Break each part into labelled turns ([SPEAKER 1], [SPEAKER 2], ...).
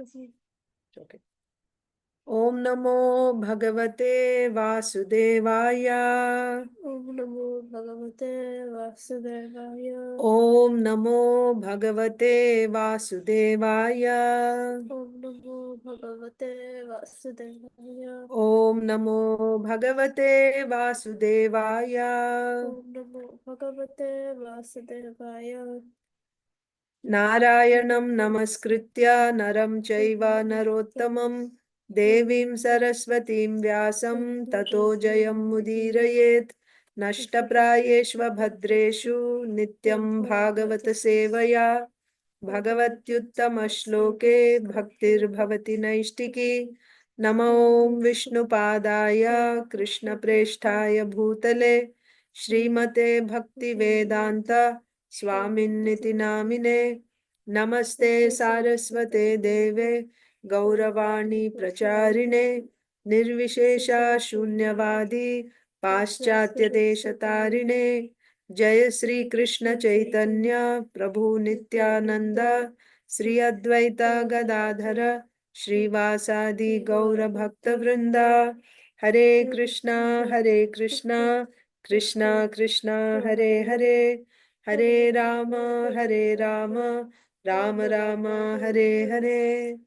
[SPEAKER 1] Okay. Om Namo Bhagavate Vasudevaya.
[SPEAKER 2] Om Namo Bhagavate Vasudevaya.
[SPEAKER 1] Om Namo Bhagavate Vasudevaya.
[SPEAKER 2] Om Namo Bhagavate Vasudevaya.
[SPEAKER 1] Om Namo Bhagavate Vasudevaya.
[SPEAKER 2] Om Namo Bhagavate Vasudevaya.
[SPEAKER 1] Narayanam Namaskritya Naram Chaiva Narottamam Devim Saraswatim Vyasam Tato Jayam Mudirayet Nashtaprayeshva Bhadreshu Nityam Bhagavata Sevaya Bhagavatyuttama-shloke Bhaktir Bhavati Naishtiki Namo Vishnupadaya Krishna Presthaya Bhutale Srimate Bhakti Vedanta Swaminiti Namine Namaste Saraswate Deve Gauravani Pracharine Nirvishesha Shunyavadi Paschatya Deshatarine Jai Sri Krishna Chaitanya Prabhu Nityananda Sri Advaita Gadadhara Sri Vasadi Gaura Bhakta Vrinda Hare Krishna Krishna Krishna Hare Hare Hare Rama Rama Rama Hare Hare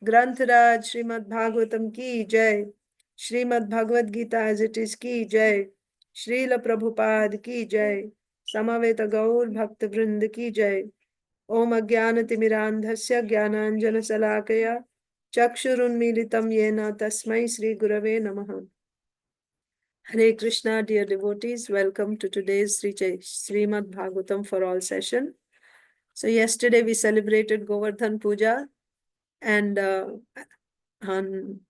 [SPEAKER 1] Granth Raj Srimad Bhagavatam ki Jai Srimad Bhagavad Gita as it is ki Jai Srila Prabhupada ki Jai समवेत गौर भक्त वृंद की जय। ओम अज्ञानतिमिरान्धस्य ज्ञानाञ्जनशलाकया चक्षुरुन्मीलितं येन तस्मै श्री गुरवे नमः। Hare Krishna, dear devotees, welcome to today's Srimad Bhagavatam for all session. So yesterday we celebrated Govardhana Puja, and on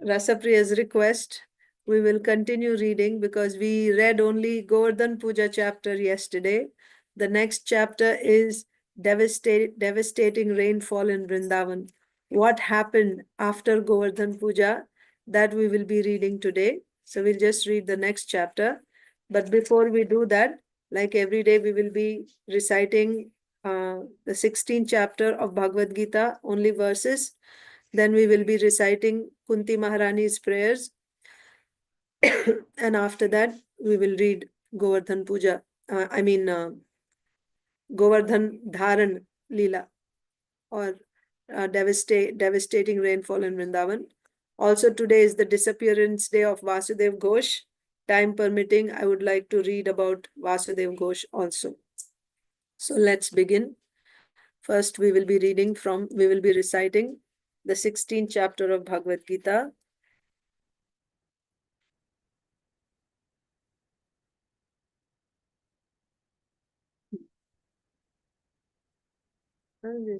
[SPEAKER 1] Rasapriya's request we will continue reading because we read only Govardhana Puja chapter yesterday. The next chapter is devastating rainfall in Vrindavan. What happened after Govardhana Puja, that we will be reading today. So we'll just read the next chapter. But before we do that, like every day, we will be reciting the 16th chapter of Bhagavad Gita, only verses. Then we will be reciting Kunti Maharani's prayers. And after that, we will read Govardhan Puja. Govardhan Dharan Lila, or devastating rainfall in Vrindavan. Also, today is the disappearance day of Vasudev Ghosh. Time permitting, I would like to read about Vasudev Ghosh also. So let's begin. First, we will be reciting the 16th chapter of Bhagavad Gita. Okay.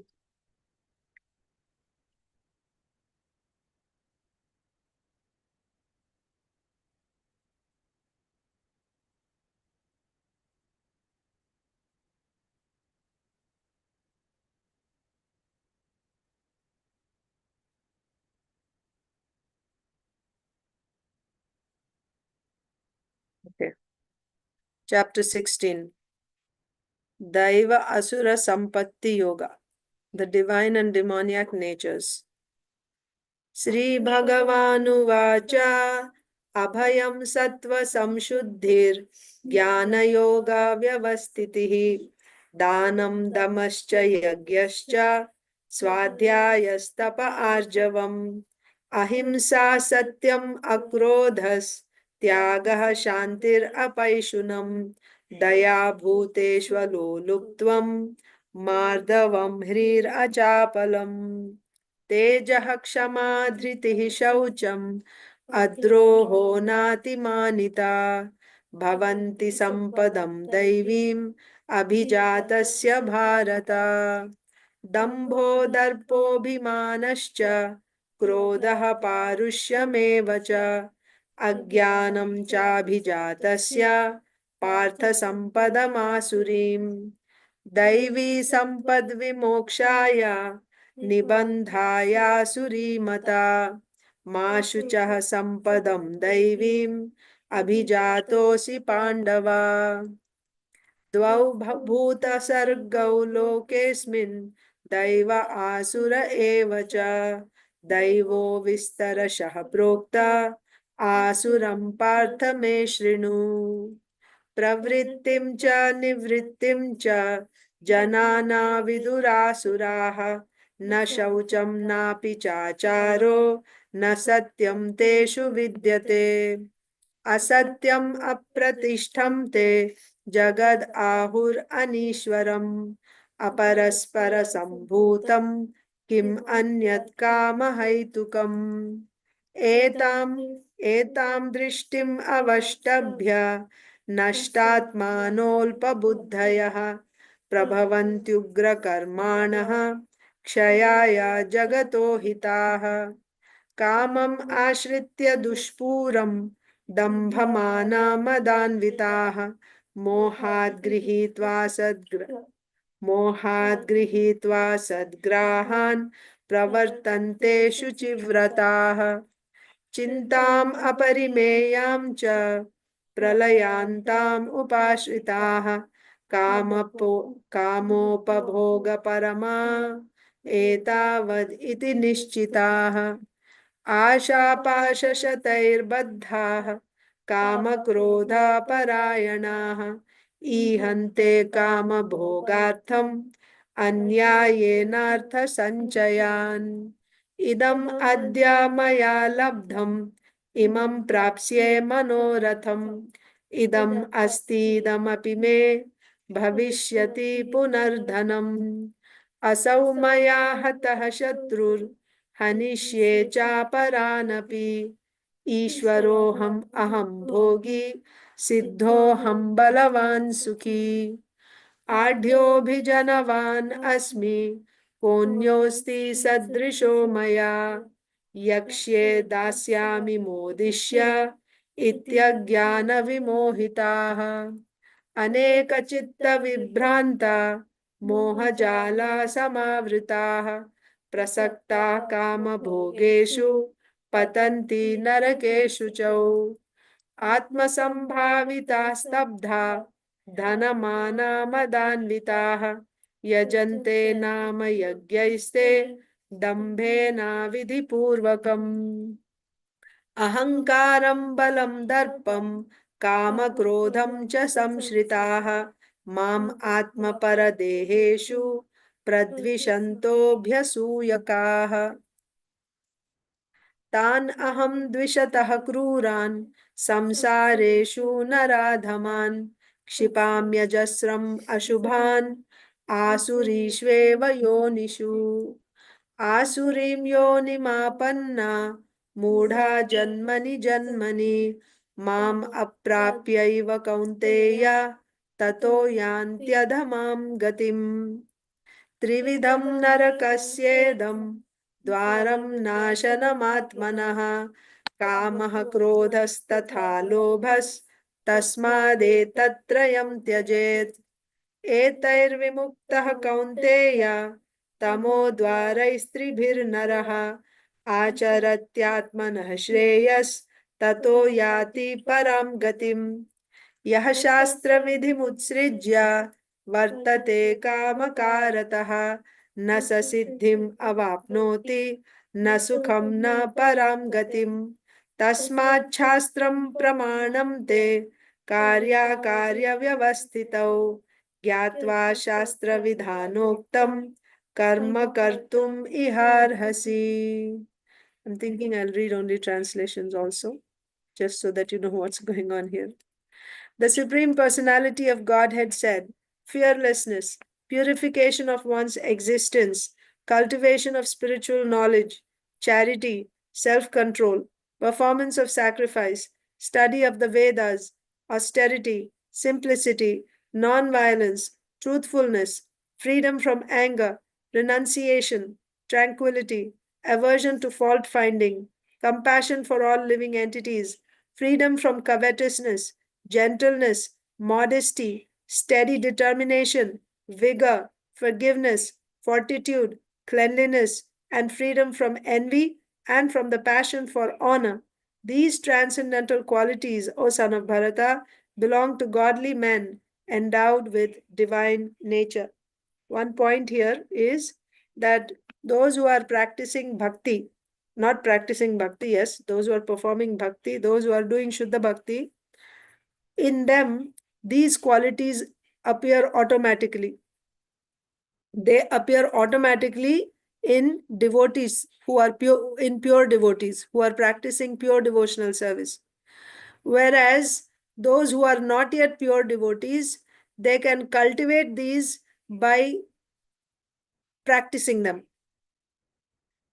[SPEAKER 1] Chapter 16. Daiva Asura Sampatti Yoga. The divine and demoniac natures. Sri Bhagavanuvacha Abhayam Sattva Samshuddhir Jnana Yoga Vyavastitihi Danam Damascha Yagyascha Swadhyayastapa Arjavam Ahimsa Satyam Akrodhas Tyagah Shantir Apaishunam Daya Bhuteshwaloluptvam Mardavam Hrir Achapalam Tejah Kshama Dhritihi Shaucham Adroho Natimanita Bhavanti Sampadam Daivim Abhijatasya Bharata Dambho Darpobhimanascha Krodha Parushyameva Ajnanam Chabhijatasya Partha Sampadamasurim Daivi Sampad Vimokshaya Nibandhaya Surimata Mashuchah Sampadam Daivim Abhijatosi Pandava Dvau Bhuta Sargau Lokesmin दैव आसुर एव च दैवो विस्तरशः प्रोक्ता आसुरं पार्थ मे शृणु प्रवृत्तिं च निवृत्तिं च जनाना विदुरासुराः न शौचं नापि चाचारो न सत्यं तेषु विद्यते असत्यम् अप्रतिष्ठं ते जगद् आहुरनीश्वरम् अपरस्परसम्भूतं किम् अन्यत् कामहैतुकम् एतां दृष्टिम् अवष्टभ्य नष्टात्मानोऽल्पबुद्धयः प्रभवन्त्युग्रकर्माणः क्षयाय जगतो हिताः कामम् आश्रित्य दुष्पूरं दम्भमानमदान्विताः मोहाद् गृहीत्वा सद्ग्राहान् प्रवर्तन्ते शुचिव्रताः चिन्ताम् अपरिमेयां च प्रलयान्ताम् उपाश्रिताः कामोपभोगपरमा एतावद् इति निश्चिताः आशापाशशतैर्बद्धाः कामक्रोधापरायणाः ईहन्ते कामभोगार्थम् अन्यायेनार्थसञ्चयान् इदम् अद्य मया लब्धम् इमं प्राप्स्ये मनोरथम् इदम् अस्तीदमपि मे भविष्यति पुनर्धनम् असौ मया हतः शत्रुर् हनिष्ये चापरानपि ईश्वरोऽहम् अहं भोगी सिद्धोऽहं बलवान् सुखी आढ्योऽभिजनवान् अस्मि कोऽन्योऽस्ति सदृशो मया यक्ष्ये दास्यामि मोदिष्य इत्यज्ञानविमोहिताः अनेकचित्तविभ्रान्ता मोहजाला समावृताः प्रसक्ताः कामभोगेषु पतन्ति नरकेषु च आत्मसम्भाविताः स्तब्धा धनमानमदान्विताः यजन्ते नाम यज्ञैस्ते दम्भेनाविधिपूर्वकम् अहङ्कारं बलं दर्पं कामक्रोधं च संश्रिताः माम् आत्मपरदेहेषु प्रद्विषन्तोऽभ्यसूयकाः तान् अहं द्विषतः क्रूरान् संसारेषु नराधमान् क्षिपाम्यजस्रम् अशुभान् आसुरीष्वेव योनिषु आसुरीं योनिमापन्ना मूढा जन्मनि जन्मनि माम् अप्राप्यैव कौन्तेय ततो यान्त्यधमां गतिम् त्रिविधं नरकस्येदं द्वारं नाशनमात्मनः कामः क्रोधस्तथा लोभस्तस्मादेतत्त्रयं त्यजेत् एतैर्विमुक्तः कौन्तेय तमोद्वारैस्त्रिभिर्नरः आचरत्यात्मनः श्रेयस्ततो याति परां गतिम् यः शास्त्रविधिमुत्सृज्य वर्तते कामकारतः न स सिद्धिम् अवाप्नोति न सुखं न परां गतिम् तस्माच्छास्त्रं प्रमाणं ते कार्याकार्यव्यवस्थितौ ज्ञात्वा शास्त्रविधानोक्तं कर्म कर्तुम् इहार्हसि. I'm thinking I'll read only translations also, just so that you know what's going on here. The Supreme Personality of Godhead said, fearlessness, purification of one's existence, cultivation of spiritual knowledge, charity, self-control, performance of sacrifice, study of the Vedas, austerity, simplicity, non-violence, truthfulness, freedom from anger, renunciation, tranquility, aversion to fault-finding, compassion for all living entities, freedom from covetousness, gentleness, modesty, steady determination, vigor, forgiveness, fortitude, cleanliness, and freedom from envy and from the passion for honor. These transcendental qualities, O son of Bharata, belong to godly men endowed with divine nature. One point here is that those who are practicing bhakti, not practicing bhakti, yes, those who are performing bhakti, those who are doing Shuddha bhakti, in them these qualities appear automatically. They appear automatically in devotees who are pure devotees, who are practicing pure devotional service. Whereas those who are not yet pure devotees, they can cultivate these by practicing them.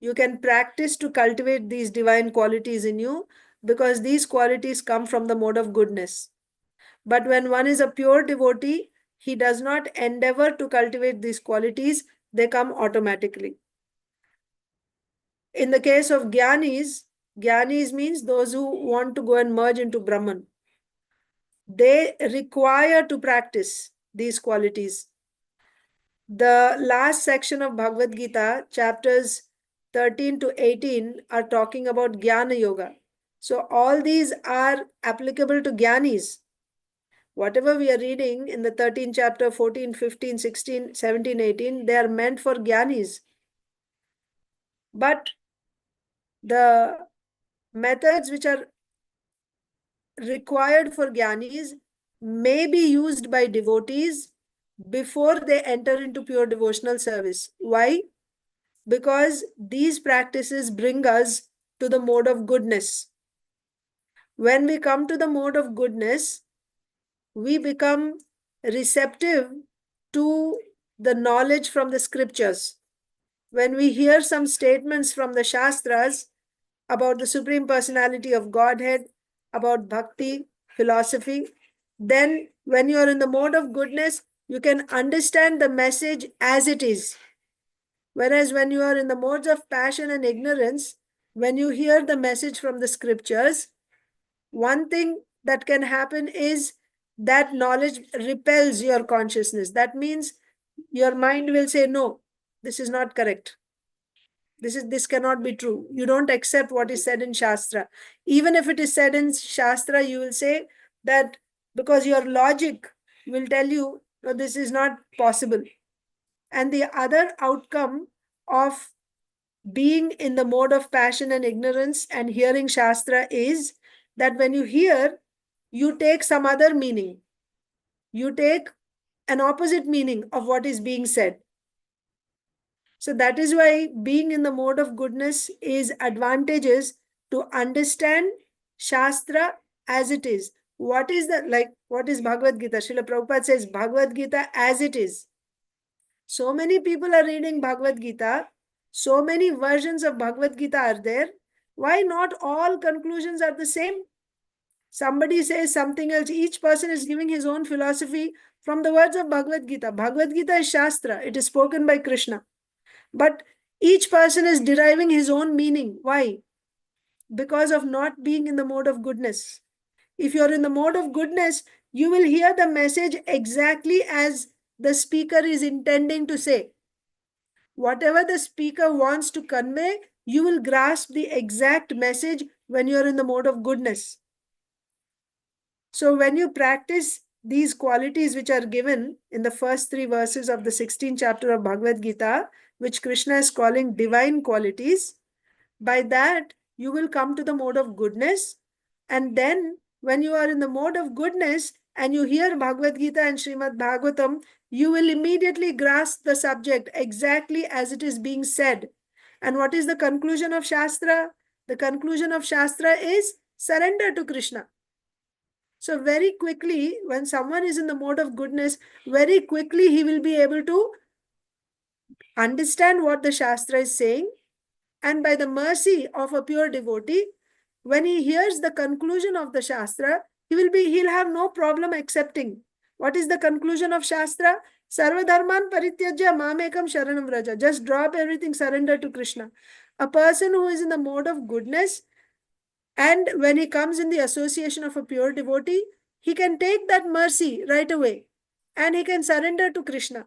[SPEAKER 1] You can practice to cultivate these divine qualities in you, because these qualities come from the mode of goodness. But when one is a pure devotee, he does not endeavor to cultivate these qualities, they come automatically. In the case of Gyanis means those who want to go and merge into Brahman. They require to practice these qualities. The last section of Bhagavad Gita, chapters 13 to 18, are talking about Jnana Yoga. So all these are applicable to Gyanis. Whatever we are reading in the 13th chapter, 14, 15, 16, 17, 18, they are meant for Gyanis. But the methods which are required for Gyanis may be used by devotees before they enter into pure devotional service. Why? Because these practices bring us to the mode of goodness. When we come to the mode of goodness, we become receptive to the knowledge from the scriptures. When we hear some statements from the Shastras about the Supreme Personality of Godhead, about bhakti, philosophy, then when you are in the mode of goodness, you can understand the message as it is. Whereas when you are in the modes of passion and ignorance, when you hear the message from the scriptures, one thing that can happen is that knowledge repels your consciousness. That means your mind will say, no, this is not correct. This cannot be true. You don't accept what is said in Shastra. Even if it is said in Shastra, you will say that because your logic will tell you, no, this is not possible. And the other outcome of being in the mode of passion and ignorance and hearing Shastra is that when you hear, you take some other meaning. You take an opposite meaning of what is being said. So that is why being in the mode of goodness is advantageous to understand Shastra as it is. What is Bhagavad Gita? Srila Prabhupada says Bhagavad Gita as it is. So many people are reading Bhagavad Gita. So many versions of Bhagavad Gita are there. Why not all conclusions are the same? Somebody says something else. Each person is giving his own philosophy from the words of Bhagavad Gita. Bhagavad Gita is Shastra. It is spoken by Krishna. But each person is deriving his own meaning. Why? Because of not being in the mode of goodness. If you're in the mode of goodness, you will hear the message exactly as the speaker is intending to say. Whatever the speaker wants to convey, you will grasp the exact message when you're in the mode of goodness. So when you practice these qualities which are given in the first 3 verses of the 16th chapter of Bhagavad Gita, which Krishna is calling divine qualities, by that you will come to the mode of goodness. And then when you are in the mode of goodness and you hear Bhagavad Gita and Srimad Bhagavatam, you will immediately grasp the subject exactly as it is being said. And what is the conclusion of Shastra? The conclusion of Shastra is surrender to Krishna. So very quickly, when someone is in the mode of goodness, very quickly he will be able to understand what the Shastra is saying. And by the mercy of a pure devotee, when he hears the conclusion of the Shastra, he'll have no problem accepting. What is the conclusion of Shastra? Sarva dharman parityajya mamekam sharanam vraja. Just drop everything, surrender to Krishna. A person who is in the mode of goodness, and when he comes in the association of a pure devotee, he can take that mercy right away and he can surrender to Krishna.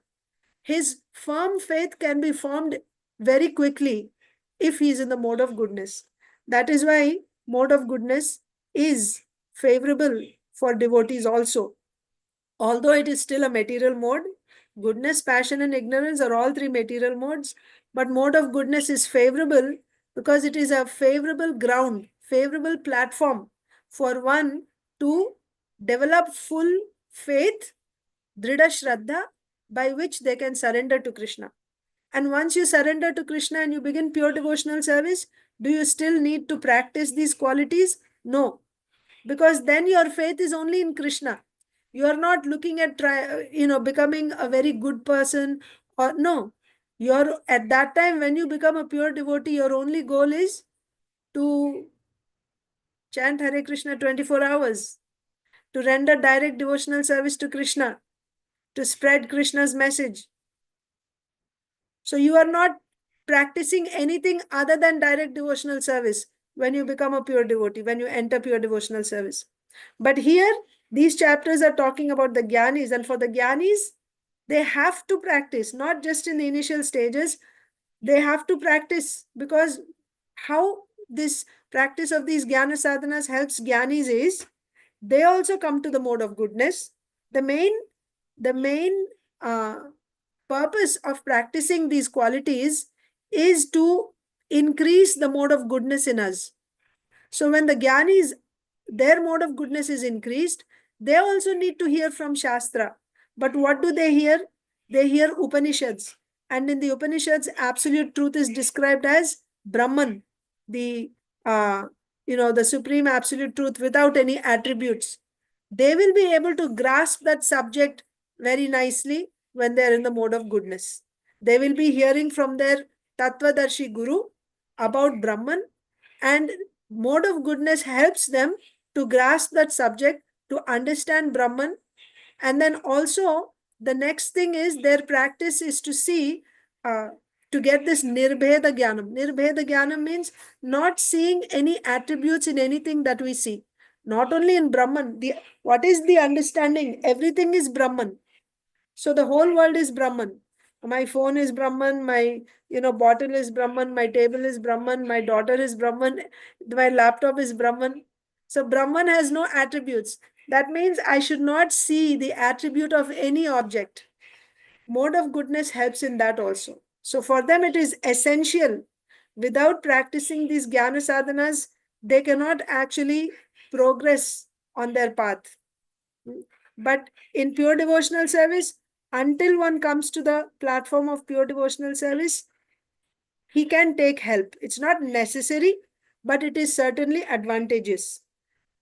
[SPEAKER 1] His firm faith can be formed very quickly if he is in the mode of goodness. That is why mode of goodness is favorable for devotees also. Although it is still a material mode, Goodness, passion, and ignorance are all three material modes, but mode of goodness is favorable because it is a favorable ground, favorable platform for one to develop full faith, Dhrida Shraddha, by which they can surrender to Krishna. And once you surrender to Krishna and you begin pure devotional service, do you still need to practice these qualities? No, because then your faith is only in Krishna. You are not looking at becoming a very good person, or no. You're at that time when you become a pure devotee, your only goal is to chant Hare Krishna 24 hours, to render direct devotional service to Krishna, to spread Krishna's message. So you are not practicing anything other than direct devotional service when you become a pure devotee, when you enter pure devotional service. But here, these chapters are talking about the Gyanis, and for the Gyanis, they have to practice, not just in the initial stages, they have to practice, because how this practice of these Jnana sadhanas helps Gyanis is they also come to the mode of goodness. The main uh, purpose of practicing these qualities is to increase the mode of goodness in us. So when the Gyanis, their mode of goodness is increased, they also need to hear from Shastra. But what do they hear? They hear Upanishads. And in the Upanishads, absolute truth is described as Brahman, the uh, the supreme absolute truth without any attributes. They will be able to grasp that subject very nicely when they are in the mode of goodness. They will be hearing from their Tattvadarshi Guru about Brahman, and mode of goodness helps them to grasp that subject, to understand Brahman. And then also, the next thing is their practice is to see, to get this Nirbheda Jnanam. Nirbheda Jnanam means not seeing any attributes in anything that we see. Not only in Brahman. What is the understanding? Everything is Brahman. So the whole world is Brahman. My phone is Brahman, my bottle is Brahman, my table is Brahman, my daughter is Brahman, my laptop is Brahman. So Brahman has no attributes. That means I should not see the attribute of any object. Mode of goodness helps in that also. So for them it is essential. Without practicing these jnana sadhanas, they cannot actually progress on their path. But in pure devotional service, until one comes to the platform of pure devotional service, he can take help. It's not necessary, but it is certainly advantageous.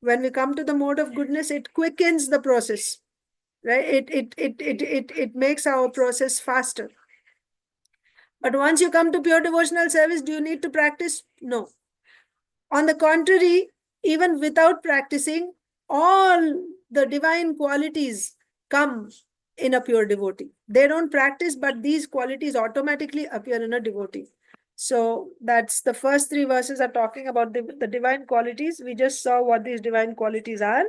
[SPEAKER 1] When we come to the mode of goodness, it quickens the process, right? It makes our process faster. But once you come to pure devotional service, do you need to practice? No. On the contrary, even without practicing, all the divine qualities come in a pure devotee. They don't practice, but these qualities automatically appear in a devotee. So that's the first three verses are talking about the divine qualities. We just saw what these divine qualities are.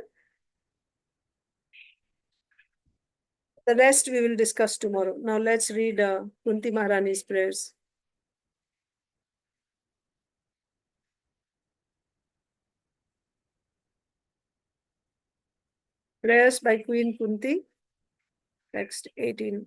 [SPEAKER 1] The rest we will discuss tomorrow. Now let's read Kunti Maharani's prayers. Prayers by Queen Kunti, text 18.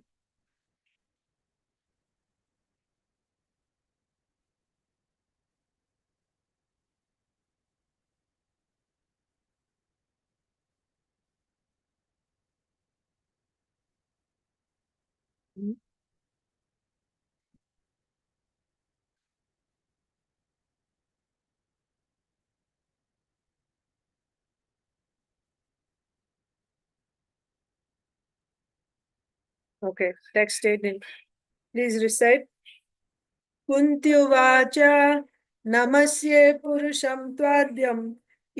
[SPEAKER 1] Okay, text 18. Please recite. कुन्त्युवाच नमस्ये पुरुषं त्वाद्यम्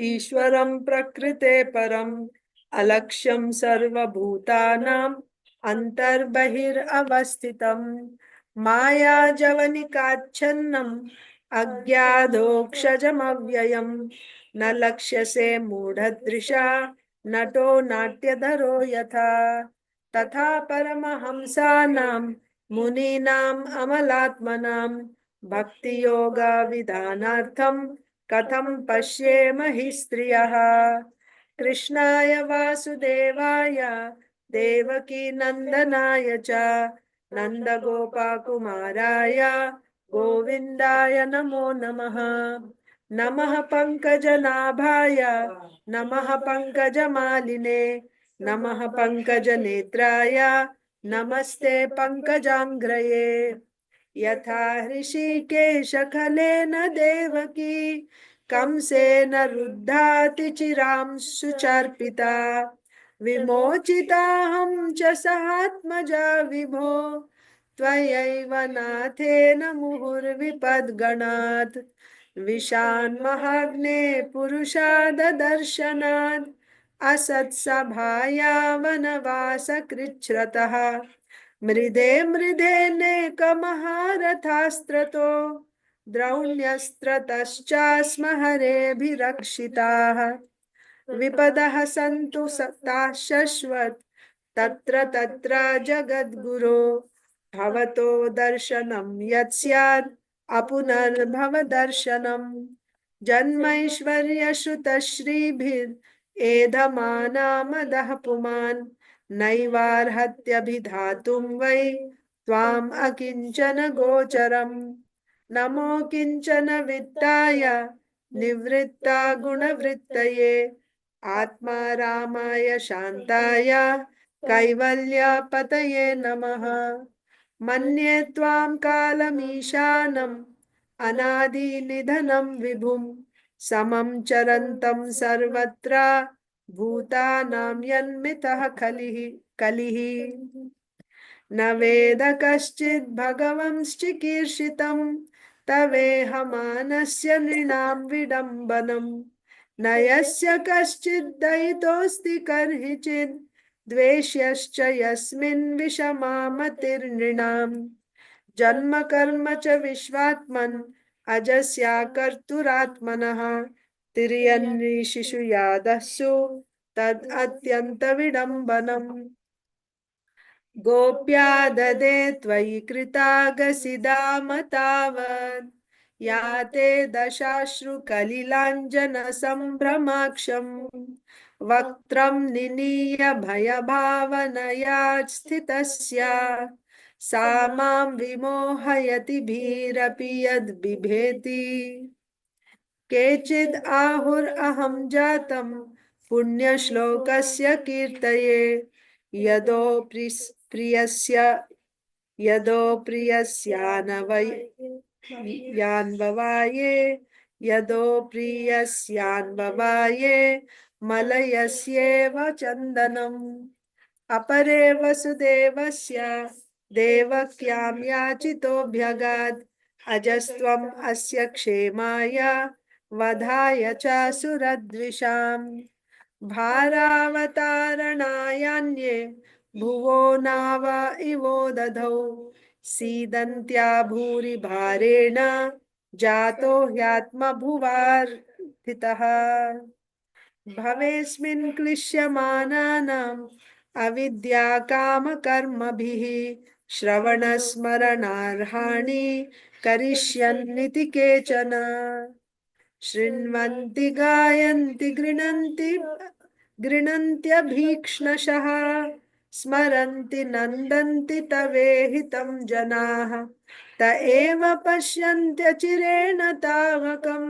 [SPEAKER 1] ईश्वरं प्रकृते परम् अलक्ष्यं सर्वभूतानाम् अन्तर्बहिरवस्थितम् मायाजवनिकाच्छन्नम् अज्ञादोक्षजमव्ययम् न लक्ष्यसे मूढदृशा नटो नाट्यधरो यथा तथा परमहंसानाम् मुनीनाम् अमलात्मनां भक्ति योगा विधानार्थं कथं पश्येम हि स्त्रियः कृष्णाय वासुदेवाय देवकी नंदनाय च नन्दगोपकुमाराय गोविन्दाय नमो नमः। नमः पंकजनाभाय नमः पंकजमालिने नमः पंकजनेत्राय नमस्ते पंकजांग्रये। यथा हृषीकेशखलेन देवकी कंसेन रुद्धाति चिरां सुचर्पिता विमोचिताहं च सहात्मजा विभो त्वयैव नाथेन मुहुर्विपद्गणात् विशान्महाग्ने पुरुषाददर्शनात् असत्सभाया वनवासकृच्छ्रतः मृदे मृदेनेकमहारथास्त्रतो द्रौण्यस्त्रतश्चास्म हरेभिरक्षिताः विपदः सन्तु सत्ताः शश्वत् तत्र तत्र जगद्गुरो भवतो दर्शनं यत् स्यात् अपुनर्भव दर्शनम् जन्मैश्वर्यश्रुतश्रीभिरेधमानामदः पुमान् नैवार्हत्यभिधातुं वै त्वाम् अकिञ्चन गोचरम् नमो किञ्चन वित्ताय निवृत्ता गुणवृत्तये आत्मा रामाय शान्ताय कैवल्यपतये नमः। मन्ये त्वां कालमीशानम् अनादिनिधनं विभुं समं चरन्तं सर्वत्र भूतानां यन्मितः कलिः न वेद कश्चित् भगवंश्चिकीर्षितं तवेहमानस्य नृणां विडम्बनम् न यस्य कश्चित् दयितोऽस्ति कर्हिचित् द्वेष्यश्च यस्मिन् विषमा मतिर्नृणाम् जन्म कर्म च विश्वात्मन् अजस्याकर्तुरात्मनः तिर्यन्निशिषु यादस्सु तद् अत्यन्तविडम्बनम् गोप्या ददे त्वयि कृतागसिदाम तावत् या ते दशाश्रुकलिलाञ्जनसम्भ्रमाक्षम् वक्त्रं निनीय भयभावनया स्थितस्या सा मां विमोहयति भीरपि यद् बिभेति केचिद् आहुरहं जातं पुण्यश्लोकस्य कीर्तये यदो प्रियस्यान्ववाये यदो प्रियस्यान्ववाये मलयस्येव चन्दनम् अपरे वसुदेवस्य देवक्यां याचितोऽभ्यगात् अजस्त्वम् अस्य क्षेमाय वधाय च सुरद्विषाम् भारावतारणायान्ये भुवो नाव इवो दधौ सीदन्त्या भूरि भारेण जातो ह्यात्मभुवार्थितः भवेस्मिन् क्लिश्यमानानाम् अविद्या कामकर्मभिः श्रवणस्मरणार्हाणि करिष्यन्निति केचन शृण्वन्ति गायन्ति गृह्णन्त्यभीक्ष्णशः स्मरन्ति नन्दन्ति तवेहितं जनाः त एव पश्यन्त्यचिरेण तावकम्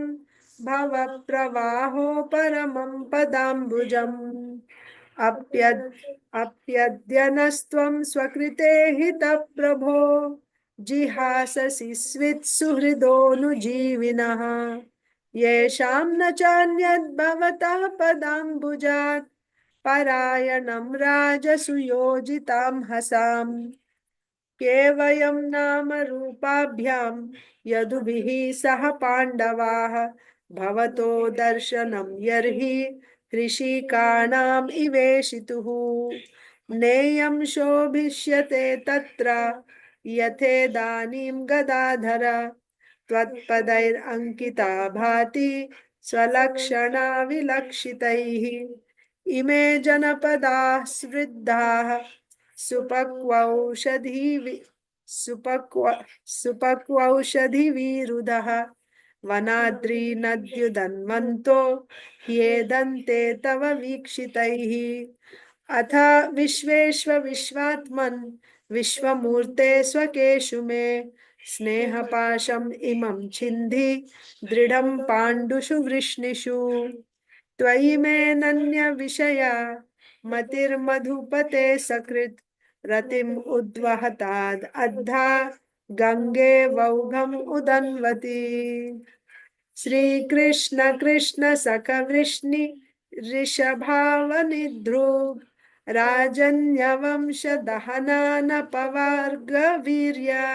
[SPEAKER 1] भवप्रवाहो परमं पदाम्बुजम् अप्यद्यनस्त्वं स्वकृते हितः प्रभो जिहाससि स्वित्सुहृदोऽनुजीविनः येषां न चान्यद्भवतः पदाम्बुजात् परायणं राजसुयोजितां हसाम् केवयं नाम रूपाभ्यां यदुभिः सह पाण्डवाः भवतो दर्शनं यर्हि कृषिकाणाम् इवेशितुः नेयं शोभिष्यते तत्र यथेदानीं गदाधर त्वत्पदैरङ्किता भाति स्वलक्षणा विलक्षितैः इमे जनपदाः समृद्धाः सुपक्वौषधिविरुधः वनाद्रिनद्युदन्वन्तो ह्येदन्ते तव वीक्षितैः अथ विश्वेश्व विश्वात्मन् विश्वमूर्ते स्वकेषु मे स्नेहपाशम् इमं छिन्धि दृढं पाण्डुषु वृष्णिषु त्वयि मे नन्य विषया मतिर्मधुपते सकृत् रतिम् उद्वहताद् अद्धा गंगे वौघम् उदन्वति श्रीकृष्ण कृष्ण सख वृष्णि ऋषभावनिद्रुग राजन्यवंश दहनानपवार्ग वीर्या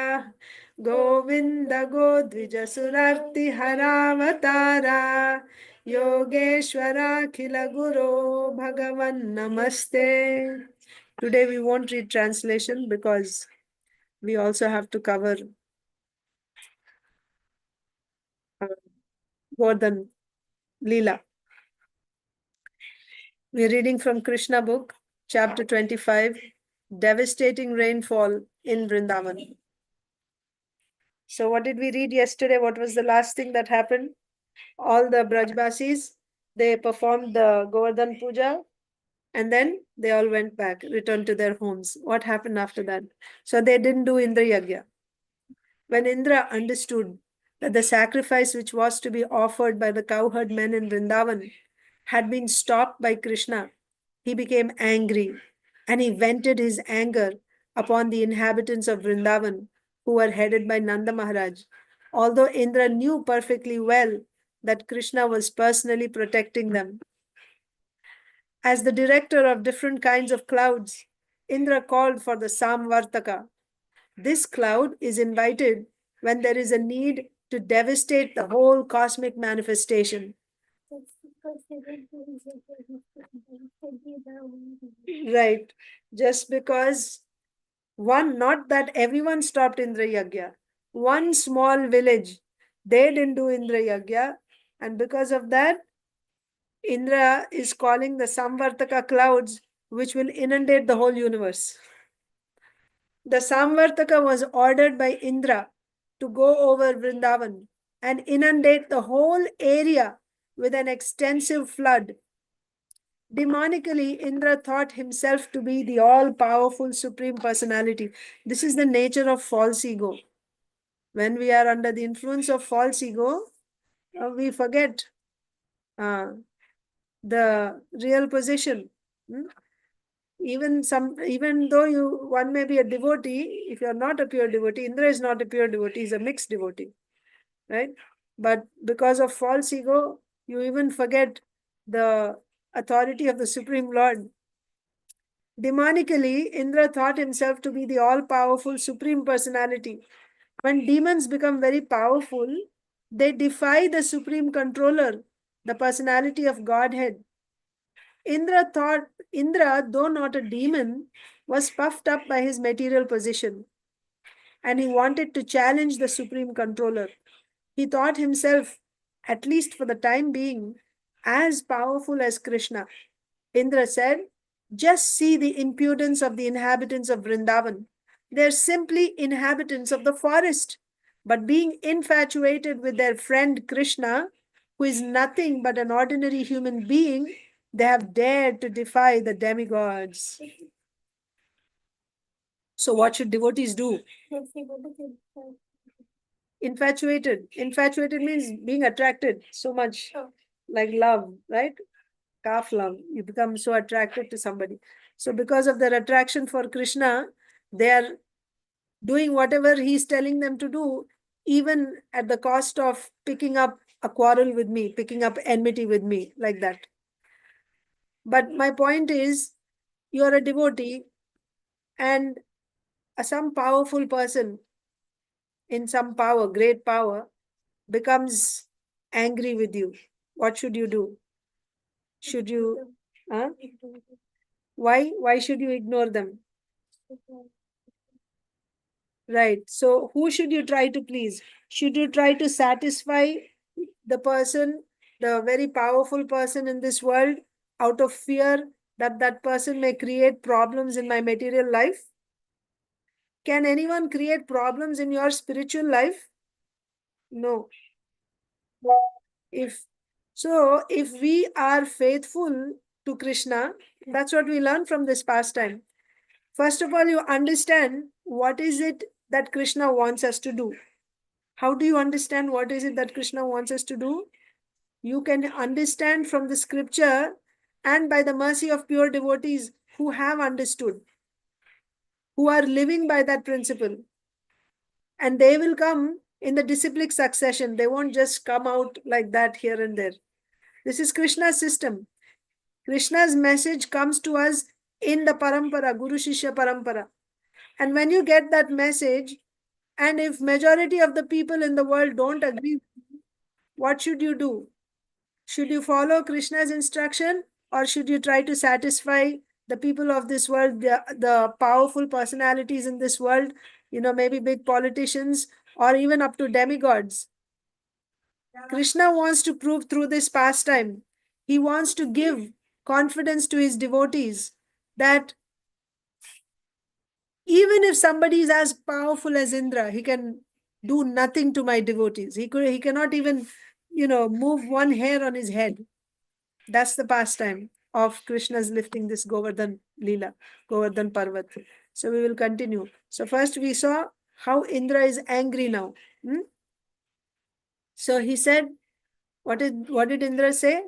[SPEAKER 1] गोविन्द गोद्विज सुरार्ति हरावतारा योगेश्वराखिल गुरो भगवन् नमस्ते. Today we won't read translation because we also have to cover Govardhana Lila. We're reading from Krishna book, chapter 25, Devastating Rainfall in Vrindavan. So what did we read yesterday? What was the last thing that happened? All the Brajbasis, they performed the Govardhan Puja and then they all went back, returned to their homes. What happened after that? So they didn't do Indra Yagya. When Indra understood that the sacrifice which was to be offered by the cowherd men in Vrindavan had been stopped by Krishna, he became angry and he vented his anger upon the inhabitants of Vrindavan who were headed by Nanda Maharaj. Although Indra knew perfectly well that Krishna was personally protecting them. As the director of different kinds of clouds, Indra called for the Samvartaka. This cloud is invited when there is a need to devastate the whole cosmic manifestation. Right. Just because not that everyone stopped Indra Yagya. One small village, they didn't do Indra Yagya. And because of that, Indra is calling the Samvartaka clouds, which will inundate the whole universe. The Samvartaka was ordered by Indra to go over Vrindavan and inundate the whole area with an extensive flood. Demonically, Indra thought himself to be the all-powerful Supreme Personality. This is the nature of false ego. When we are under the influence of false ego, we forget the real position. Even though one may be a devotee, if you're not a pure devotee, Indra is not a pure devotee, he's a mixed devotee, right? But because of false ego, you even forget the authority of the Supreme Lord. Demonically, Indra thought himself to be the all-powerful Supreme Personality. When demons become very powerful, they defy the Supreme Controller, the personality of Godhead. Indra, though not a demon, was puffed up by his material position and he wanted to challenge the Supreme Controller. He thought himself, at least for the time being, as powerful as Krishna. Indra said, just see the impudence of the inhabitants of Vrindavan. They're simply inhabitants of the forest, but being infatuated with their friend Krishna, who is nothing but an ordinary human being, they have dared to defy the demigods. So what should devotees do? Infatuated. Infatuated means being attracted so much, like love, right? Calf love. You become so attracted to somebody. So because of their attraction for Krishna, they are doing whatever he's telling them to do, even at the cost of picking up a quarrel with me, picking up enmity with me, like that. But my point is, you're a devotee and some powerful person in some power, great power, becomes angry with you. What should you do? Should you, huh? Why should you ignore them? Right. So who should you try to please? Should you try to satisfy the person, the very powerful person in this world, out of fear that that person may create problems in my material life? Can anyone create problems in your spiritual life? No. If we are faithful to Krishna. That's what we learn from this pastime. First of all, you understand what is it that Krishna wants us to do. How do you understand what is it that Krishna wants us to do? You can understand from the scripture and by the mercy of pure devotees who have understood, who are living by that principle. And they will come in the disciplic succession. They won't just come out like that here and there. This is Krishna's system. Krishna's message comes to us in the parampara, Guru Shishya parampara. And when you get that message, and if majority of the people in the world don't agree, what should you do? Should you follow Krishna's instruction, or should you try to satisfy the people of this world, the powerful personalities in this world, maybe big politicians or even up to demigods? Krishna wants to prove through this pastime, he wants to give confidence to his devotees that even if somebody is as powerful as Indra, he can do nothing to my devotees. He cannot even, move one hair on his head. That's the pastime of Krishna's lifting this Govardhan Lila, Govardhan Parvat. So we will continue. So first we saw how Indra is angry now. So he said, what did Indra say?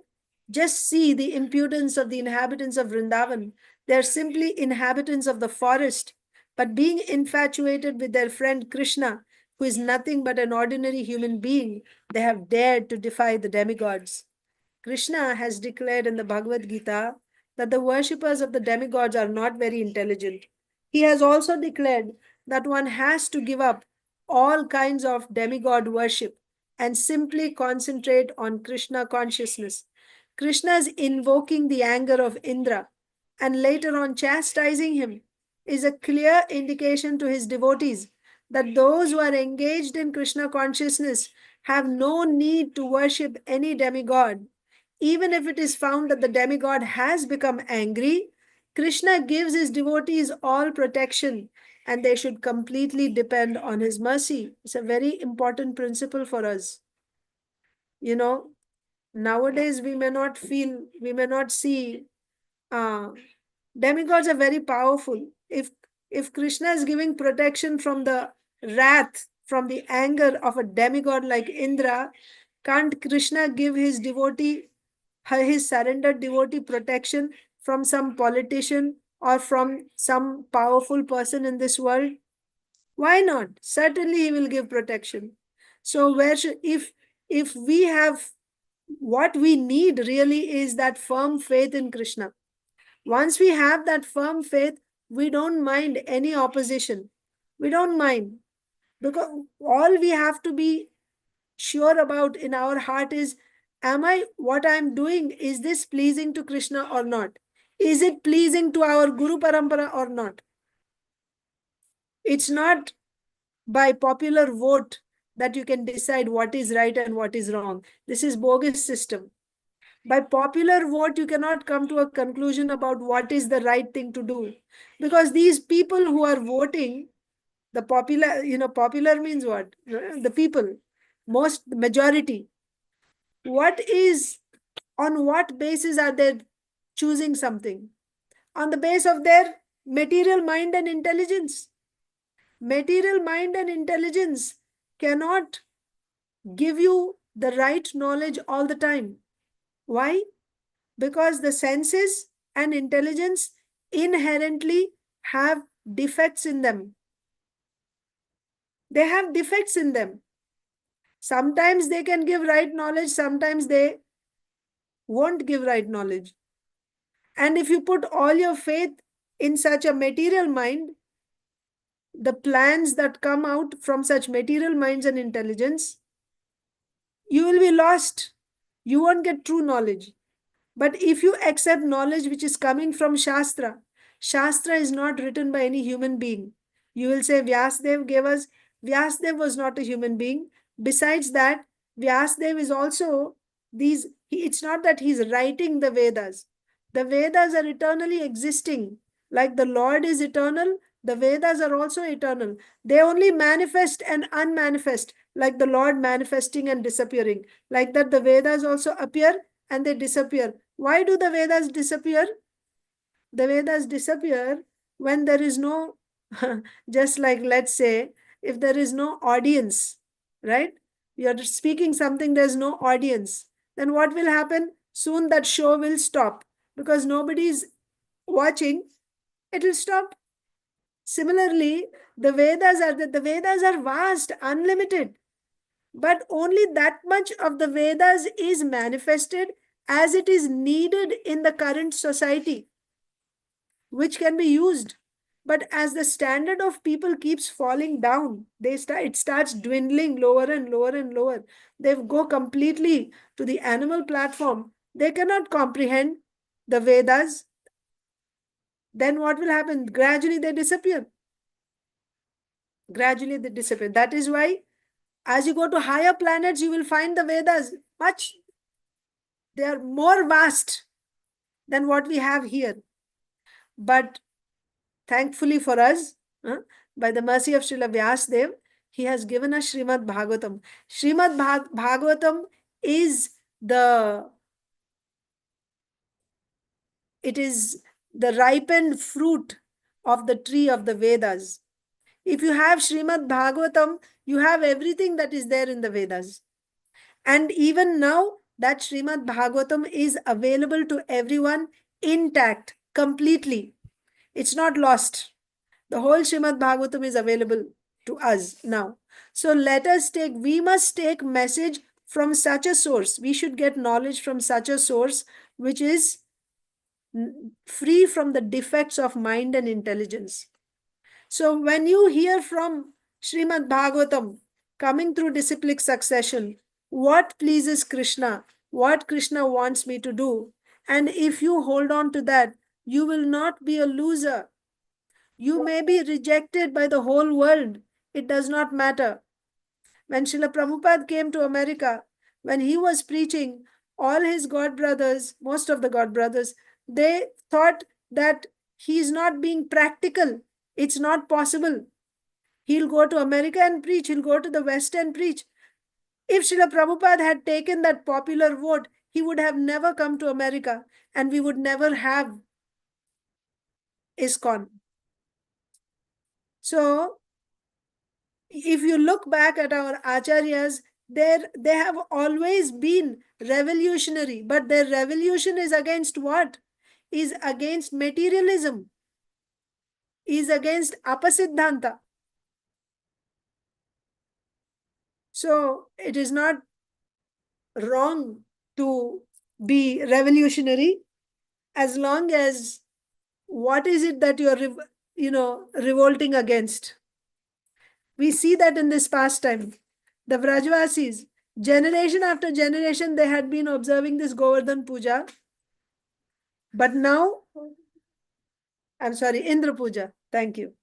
[SPEAKER 1] Just see the impudence of the inhabitants of Vrindavan. They are simply inhabitants of the forest, but being infatuated with their friend Krishna, who is nothing but an ordinary human being, they have dared to defy the demigods. Krishna has declared in the Bhagavad Gita that the worshippers of the demigods are not very intelligent. He has also declared that one has to give up all kinds of demigod worship and simply concentrate on Krishna consciousness. Krishna is invoking the anger of Indra and later on chastising him is a clear indication to his devotees that those who are engaged in Krishna consciousness have no need to worship any demigod. Even if it is found that the demigod has become angry, Krishna gives his devotees all protection and they should completely depend on his mercy. It's a very important principle for us. Nowadays we may not see demigods are very powerful. If Krishna is giving protection from the wrath, from the anger of a demigod like Indra, can't Krishna give his devotee, his surrendered devotee, protection from some politician or from some powerful person in this world? Why not? Certainly he will give protection. So if we have, what we need really is that firm faith in Krishna. Once we have that firm faith, we don't mind any opposition. We don't mind, because all we have to be sure about in our heart is, what I'm doing, is this pleasing to Krishna or not? Is it pleasing to our Guru Parampara or not? It's not by popular vote that you can decide what is right and what is wrong. This is bogus system. By popular vote, you cannot come to a conclusion about what is the right thing to do. Because these people who are voting, the popular means what? The people, majority. On what basis are they choosing something? On the base of their material mind and intelligence. Material mind and intelligence cannot give you the right knowledge all the time. Why? Because the senses and intelligence inherently have defects in them. They have defects in them. Sometimes they can give right knowledge, sometimes they won't give right knowledge. And if you put all your faith in such a material mind, the plans that come out from such material minds and intelligence, you will be lost. You won't get true knowledge. But if you accept knowledge which is coming from Shastra, Shastra is not written by any human being. You will say Vasudev gave us, Vasudev was not a human being. Besides that, Vasudev is also it's not that he's writing the Vedas. The Vedas are eternally existing. Like the Lord is eternal, the Vedas are also eternal. They only manifest and unmanifest, like the Lord manifesting and disappearing. Like that, the Vedas also appear and they disappear. Why do the Vedas disappear? The Vedas disappear when there is no, just like, let's say, if there is no audience, right? You're speaking something, there's no audience. Then what will happen? Soon that show will stop because nobody is watching. It will stop. Similarly, the Vedas are vast, unlimited, but only that much of the Vedas is manifested as it is needed in the current society, which can be used. But as the standard of people keeps falling down, it starts dwindling lower and lower and lower. They go completely to the animal platform. They cannot comprehend the Vedas. Then what will happen? Gradually they disappear. Gradually they disappear. That is why as you go to higher planets, you will find the Vedas they are more vast than what we have here. But thankfully for us, by the mercy of Srila Vasudev, he has given us Srimad Bhagavatam. Srimad Bhagavatam is it is the ripened fruit of the tree of the Vedas. If you have Srimad Bhagavatam, you have everything that is there in the Vedas. And even now, that Srimad Bhagavatam is available to everyone intact, completely. It's not lost. The whole Srimad Bhagavatam is available to us now. So we must take message from such a source. We should get knowledge from such a source which is free from the defects of mind and intelligence. So when you hear from Srimad Bhagavatam coming through disciplic succession, what pleases Krishna, what Krishna wants me to do, and if you hold on to that, you will not be a loser. You may be rejected by the whole world. It does not matter. When Srila Prabhupada came to America, when he was preaching, all his god brothers, most of the god brothers, they thought that he is not being practical. It's not possible. He'll go to America and preach. He'll go to the West and preach. If Srila Prabhupada had taken that popular vote, he would have never come to America and we would never have ISKCON. So, if you look back at our acharyas, they have always been revolutionary, but their revolution is against what? Is against materialism, is against apasiddhanta. So it is not wrong to be revolutionary as long as what is it that you're revolting against. We see that in this pastime. The Vrajvasis, generation after generation, they had been observing this Govardhana Puja. But now, I'm sorry, Indra Puja. Thank you.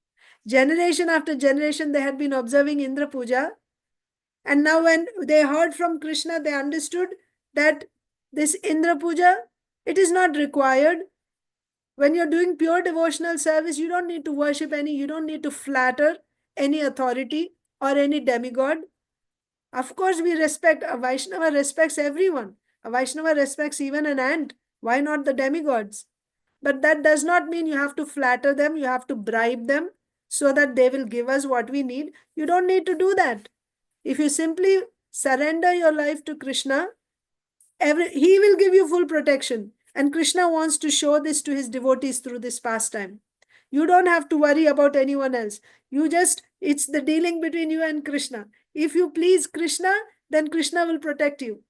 [SPEAKER 1] Generation after generation, they had been observing Indra Puja. And now when they heard from Krishna, they understood that this Indra Puja, it is not required. When you're doing pure devotional service, you don't need to worship you don't need to flatter any authority or any demigod. Of course, a Vaishnava respects everyone. A Vaishnava respects even an ant. Why not the demigods? But that does not mean you have to flatter them, you have to bribe them so that they will give us what we need. You don't need to do that. If you simply surrender your life to Krishna, he will give you full protection. And Krishna wants to show this to his devotees through this pastime. You don't have to worry about anyone else. It's the dealing between you and Krishna. If you please Krishna, then Krishna will protect you.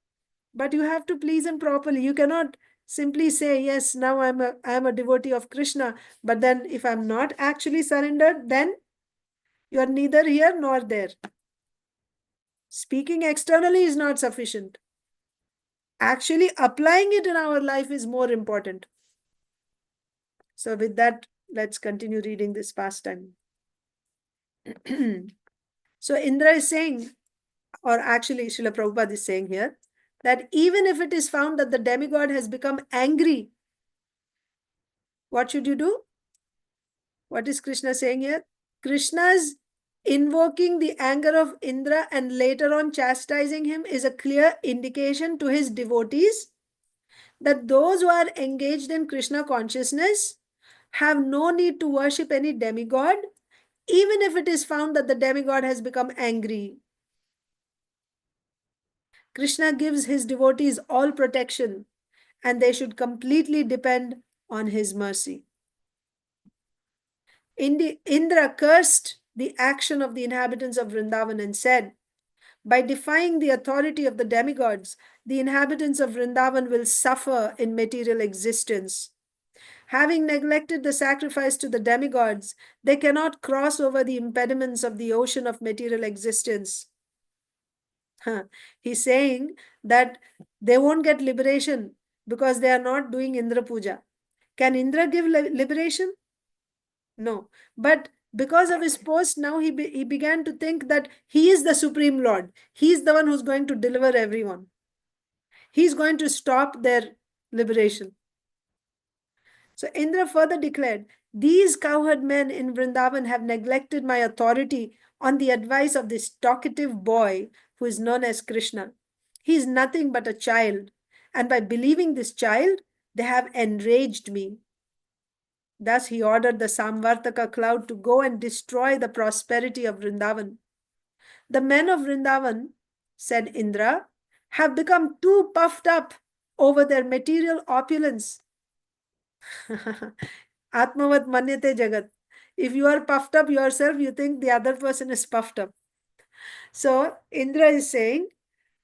[SPEAKER 1] But you have to please him properly. You cannot simply say, yes, now I'm a devotee of Krishna. But then if I'm not actually surrendered, then you're neither here nor there. Speaking externally is not sufficient. Actually applying it in our life is more important. So with that, let's continue reading this pastime. So Indra is saying, or actually Srila Prabhupada is saying here, that even if it is found that the demigod has become angry, what should you do? What is Krishna saying here? Krishna's invoking the anger of Indra and later on chastising him is a clear indication to his devotees that those who are engaged in Krishna consciousness have no need to worship any demigod, even if it is found that the demigod has become angry. Krishna gives his devotees all protection, and they should completely depend on his mercy. Indra cursed the action of the inhabitants of Vrindavan and said, by defying the authority of the demigods, the inhabitants of Vrindavan will suffer in material existence. Having neglected the sacrifice to the demigods, they cannot cross over the impediments of the ocean of material existence. He's saying that they won't get liberation because they are not doing Indra Puja. Can Indra give liberation? No. But because of his post, now he began to think that he is the Supreme Lord. He is the one who's going to deliver everyone. He's going to stop their liberation. So Indra further declared, these cowherd men in Vrindavan have neglected my authority on the advice of this talkative boy who is known as Krishna. He is nothing but a child, and by believing this child, they have enraged me. Thus he ordered the Samvartaka cloud to go and destroy the prosperity of Vrindavan. The men of Vrindavan, said Indra, have become too puffed up over their material opulence. Atmavat manyate jagat. If you are puffed up yourself, you think the other person is puffed up. So Indra is saying,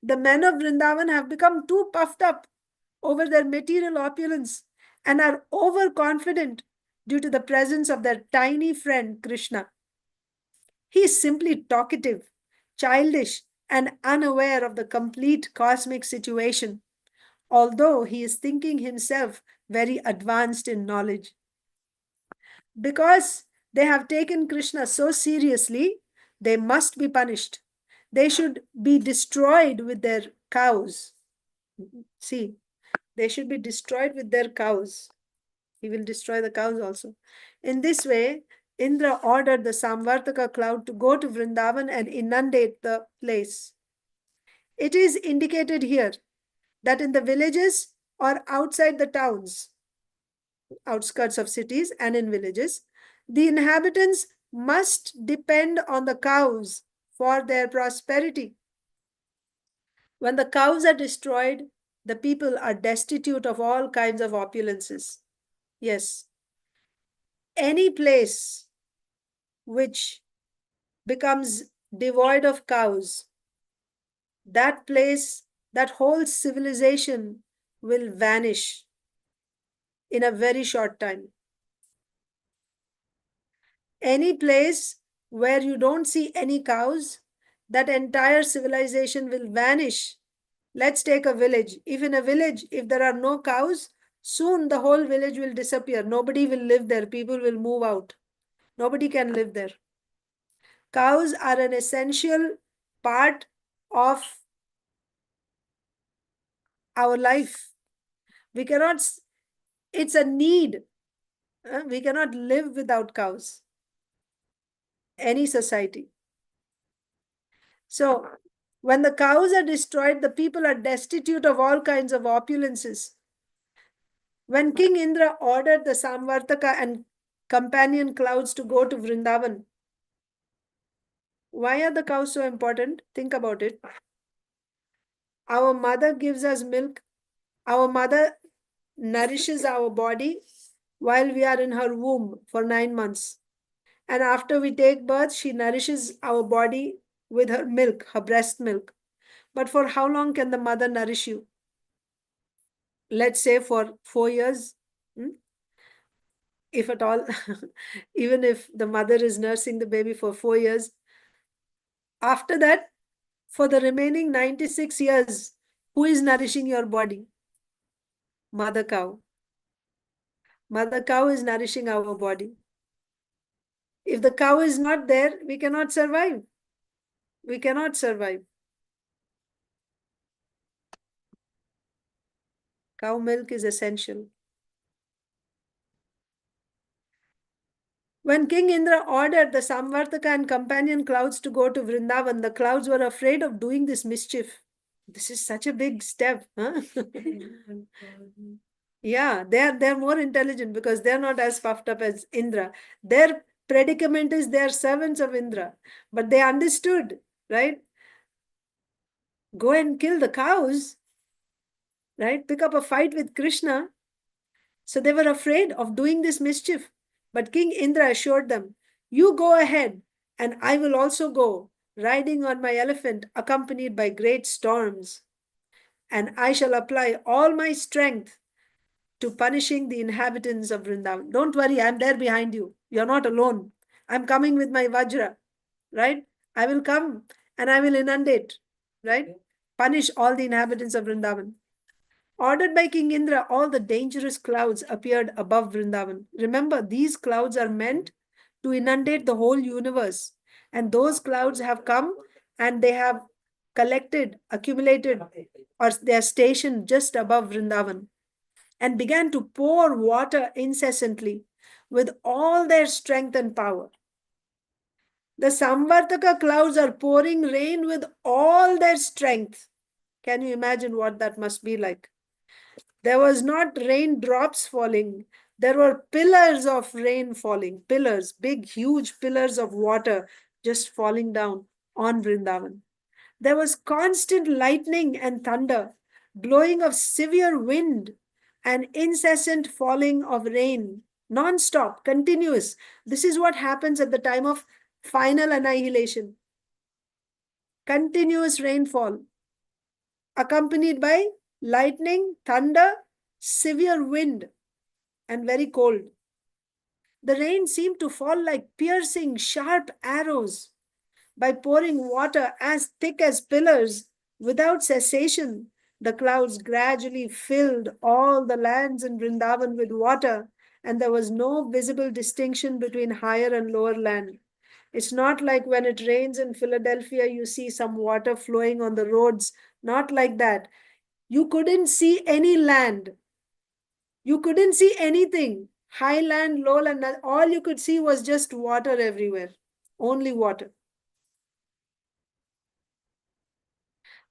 [SPEAKER 1] the men of Vrindavan have become too puffed up over their material opulence and are overconfident due to the presence of their tiny friend Krishna. He is simply talkative, childish, and unaware of the complete cosmic situation, although he is thinking himself very advanced in knowledge. Because they have taken Krishna so seriously, they must be punished. They should be destroyed with their cows. See, they should be destroyed with their cows. He will destroy the cows also. In this way, Indra ordered the Samvartaka cloud to go to Vrindavan and inundate the place. It is indicated here that in the villages or outside the towns, outskirts of cities and in villages, the inhabitants must depend on the cows for their prosperity. When the cows are destroyed, the people are destitute of all kinds of opulences. Yes, any place which becomes devoid of cows, that place, that whole civilization will vanish in a very short time. Any place where you don't see any cows, that entire civilization will vanish. Let's take a village. If in a village, if there are no cows, soon the whole village will disappear. Nobody will live there. People will move out. Nobody can live there. Cows are an essential part of our life. We cannot, it's a need. We cannot live without cows. Any society. So, when the cows are destroyed, the people are destitute of all kinds of opulences. When King Indra ordered the Samvartaka and companion clouds to go to Vrindavan, why are the cows so important? Think about it. Our mother gives us milk. Our mother nourishes our body while we are in her womb for 9 months. And after we take birth, she nourishes our body with her milk, her breast milk. But for how long can the mother nourish you? Let's say for 4 years, if at all, even if the mother is nursing the baby for 4 years. After that, for the remaining 96 years, who is nourishing your body? Mother cow. Mother cow is nourishing our body. If the cow is not there, we cannot survive. We cannot survive. Cow milk is essential. When King Indra ordered the Samvartaka and companion clouds to go to Vrindavan, the clouds were afraid of doing this mischief. This is such a big step, huh? Yeah, they're more intelligent because they're not as puffed up as Indra. Their predicament is they are servants of Indra, but they understood, right? Go and kill the cows, right? Pick up a fight with Krishna. So they were afraid of doing this mischief. But King Indra assured them, "You go ahead, and I will also go, riding on my elephant, accompanied by great storms. And I shall apply all my strength to punishing the inhabitants of Vrindavan. Don't worry, I'm there behind you. You're not alone. I'm coming with my Vajra, right? I will come and I will inundate, right? Punish all the inhabitants of Vrindavan." Ordered by King Indra, all the dangerous clouds appeared above Vrindavan. Remember, these clouds are meant to inundate the whole universe. And those clouds have come and they have collected, accumulated, or they are stationed just above Vrindavan and began to pour water incessantly with all their strength and power. The Samvartaka clouds are pouring rain with all their strength. Can you imagine what that must be like? There was not raindrops falling. There were pillars of rain falling, pillars, big, huge pillars of water just falling down on Vrindavan. There was constant lightning and thunder, blowing of severe wind, and incessant falling of rain, non-stop, continuous. This is what happens at the time of final annihilation. Continuous rainfall, accompanied by lightning, thunder, severe wind, and very cold. The rain seemed to fall like piercing, sharp arrows. By pouring water as thick as pillars without cessation, the clouds gradually filled all the lands in Vrindavan with water, and there was no visible distinction between higher and lower land. It's not like when it rains in Philadelphia, you see some water flowing on the roads. Not like that. You couldn't see any land. You couldn't see anything. High land, low land, all you could see was just water everywhere. Only water.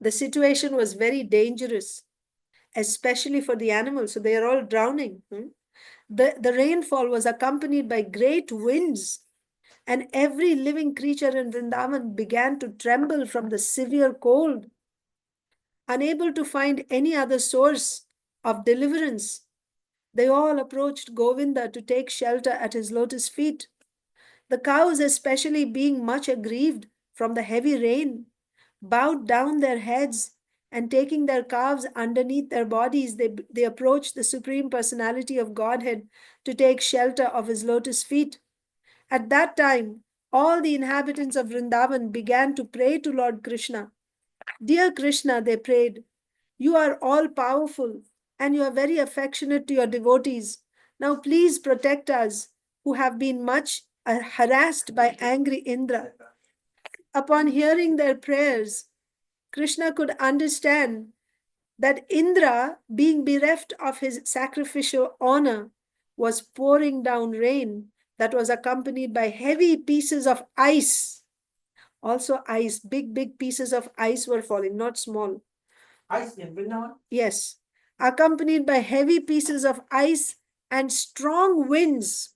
[SPEAKER 1] The situation was very dangerous, especially for the animals. So they are all drowning. The rainfall was accompanied by great winds, and every living creature in Vrindavan began to tremble from the severe cold. Unable to find any other source of deliverance, they all approached Govinda to take shelter at his lotus feet. The cows, especially being much aggrieved from the heavy rain, bowed down their heads and taking their calves underneath their bodies, they approached the Supreme Personality of Godhead to take shelter of his lotus feet. At that time, all the inhabitants of Vrindavan began to pray to Lord Krishna. "Dear Krishna," they prayed, "you are all powerful and you are very affectionate to your devotees. Now please protect us who have been much harassed by angry Indra." Upon hearing their prayers, Krishna could understand that Indra, being bereft of his sacrificial honor, was pouring down rain that was accompanied by heavy pieces of ice. Also, ice, big, big pieces of ice were falling, not small. Ice in Vrindavan? Yes. Accompanied by heavy pieces of ice and strong winds.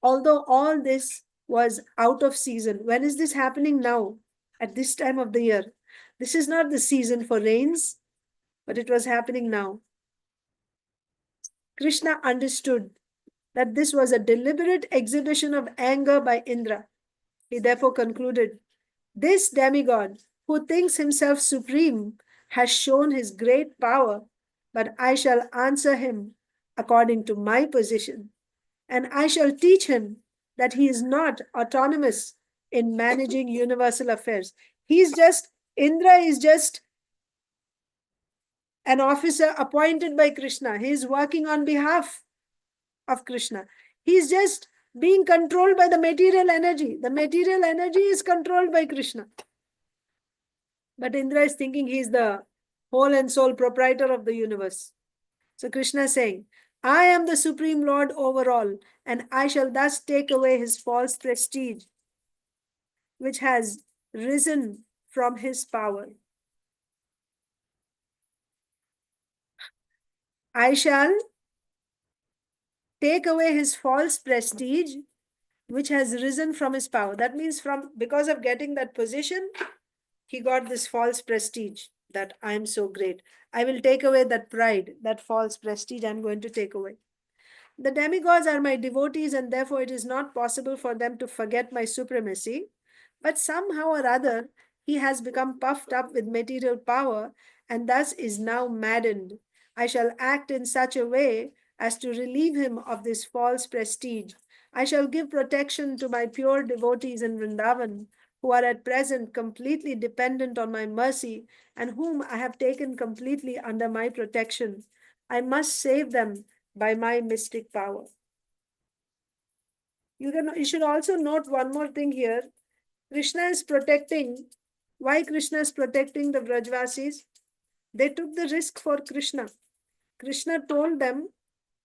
[SPEAKER 1] Although all this was out of season. When is this happening now? At this time of the year. This is not the season for rains, but it was happening now. Krishna understood that this was a deliberate exhibition of anger by Indra. He therefore concluded, "This demigod, who thinks himself supreme, has shown his great power, but I shall answer him according to my position, and I shall teach him that he is not autonomous in managing universal affairs." Indra is just an officer appointed by Krishna. He is working on behalf of Krishna. He is just being controlled by the material energy. The material energy is controlled by Krishna. But Indra is thinking he is the whole and sole proprietor of the universe. So Krishna is saying, "I am the Supreme Lord over all, and I shall thus take away his false prestige, which has risen from his power." I shall take away his false prestige, which has risen from his power. That means because of getting that position, he got this false prestige that I am so great. I will take away that pride, that false prestige I'm going to take away. The demigods are my devotees, and therefore it is not possible for them to forget my supremacy. But somehow or other, he has become puffed up with material power and thus is now maddened. I shall act in such a way as to relieve him of this false prestige. I shall give protection to my pure devotees in Vrindavan, who are at present completely dependent on my mercy and whom I have taken completely under my protection. I must save them by my mystic power. You should also note one more thing here. Krishna is protecting. Why Krishna is protecting the Vrajvasis? They took the risk for Krishna. Krishna told them,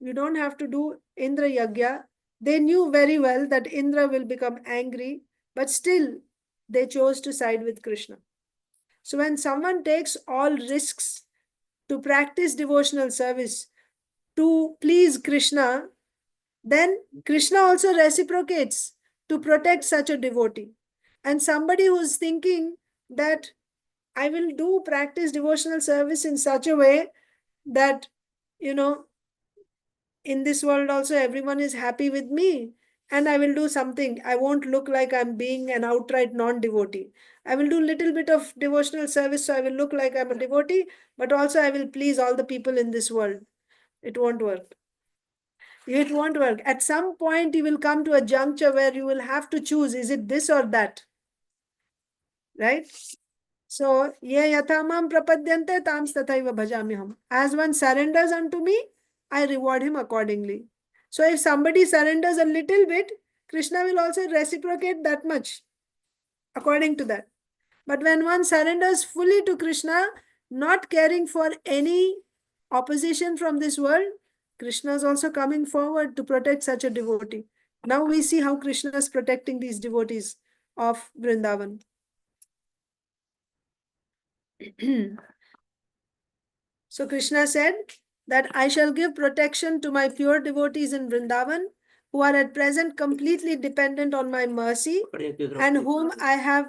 [SPEAKER 1] you don't have to do Indra Yagya. They knew very well that Indra will become angry, but still they chose to side with Krishna. So when someone takes all risks to practice devotional service to please Krishna, then Krishna also reciprocates to protect such a devotee. And somebody who's thinking that I will do practice devotional service in such a way that, you know, in this world also everyone is happy with me, and I will do something. I won't look like I'm being an outright non-devotee. I will do little bit of devotional service so I will look like I'm a devotee, but also I will please all the people in this world. It won't work. It won't work. At some point, you will come to a juncture where you will have to choose, is it this or that? Right? So, ye yathamam prapadyante tam tathaiva bhajamiham. As one surrenders unto me, I reward him accordingly. So, if somebody surrenders a little bit, Krishna will also reciprocate that much according to that. But when one surrenders fully to Krishna, not caring for any opposition from this world, Krishna is also coming forward to protect such a devotee. Now we see how Krishna is protecting these devotees of Vrindavan. So Krishna said that I shall give protection to my pure devotees in Vrindavan, who are at present completely dependent on my mercy and whom I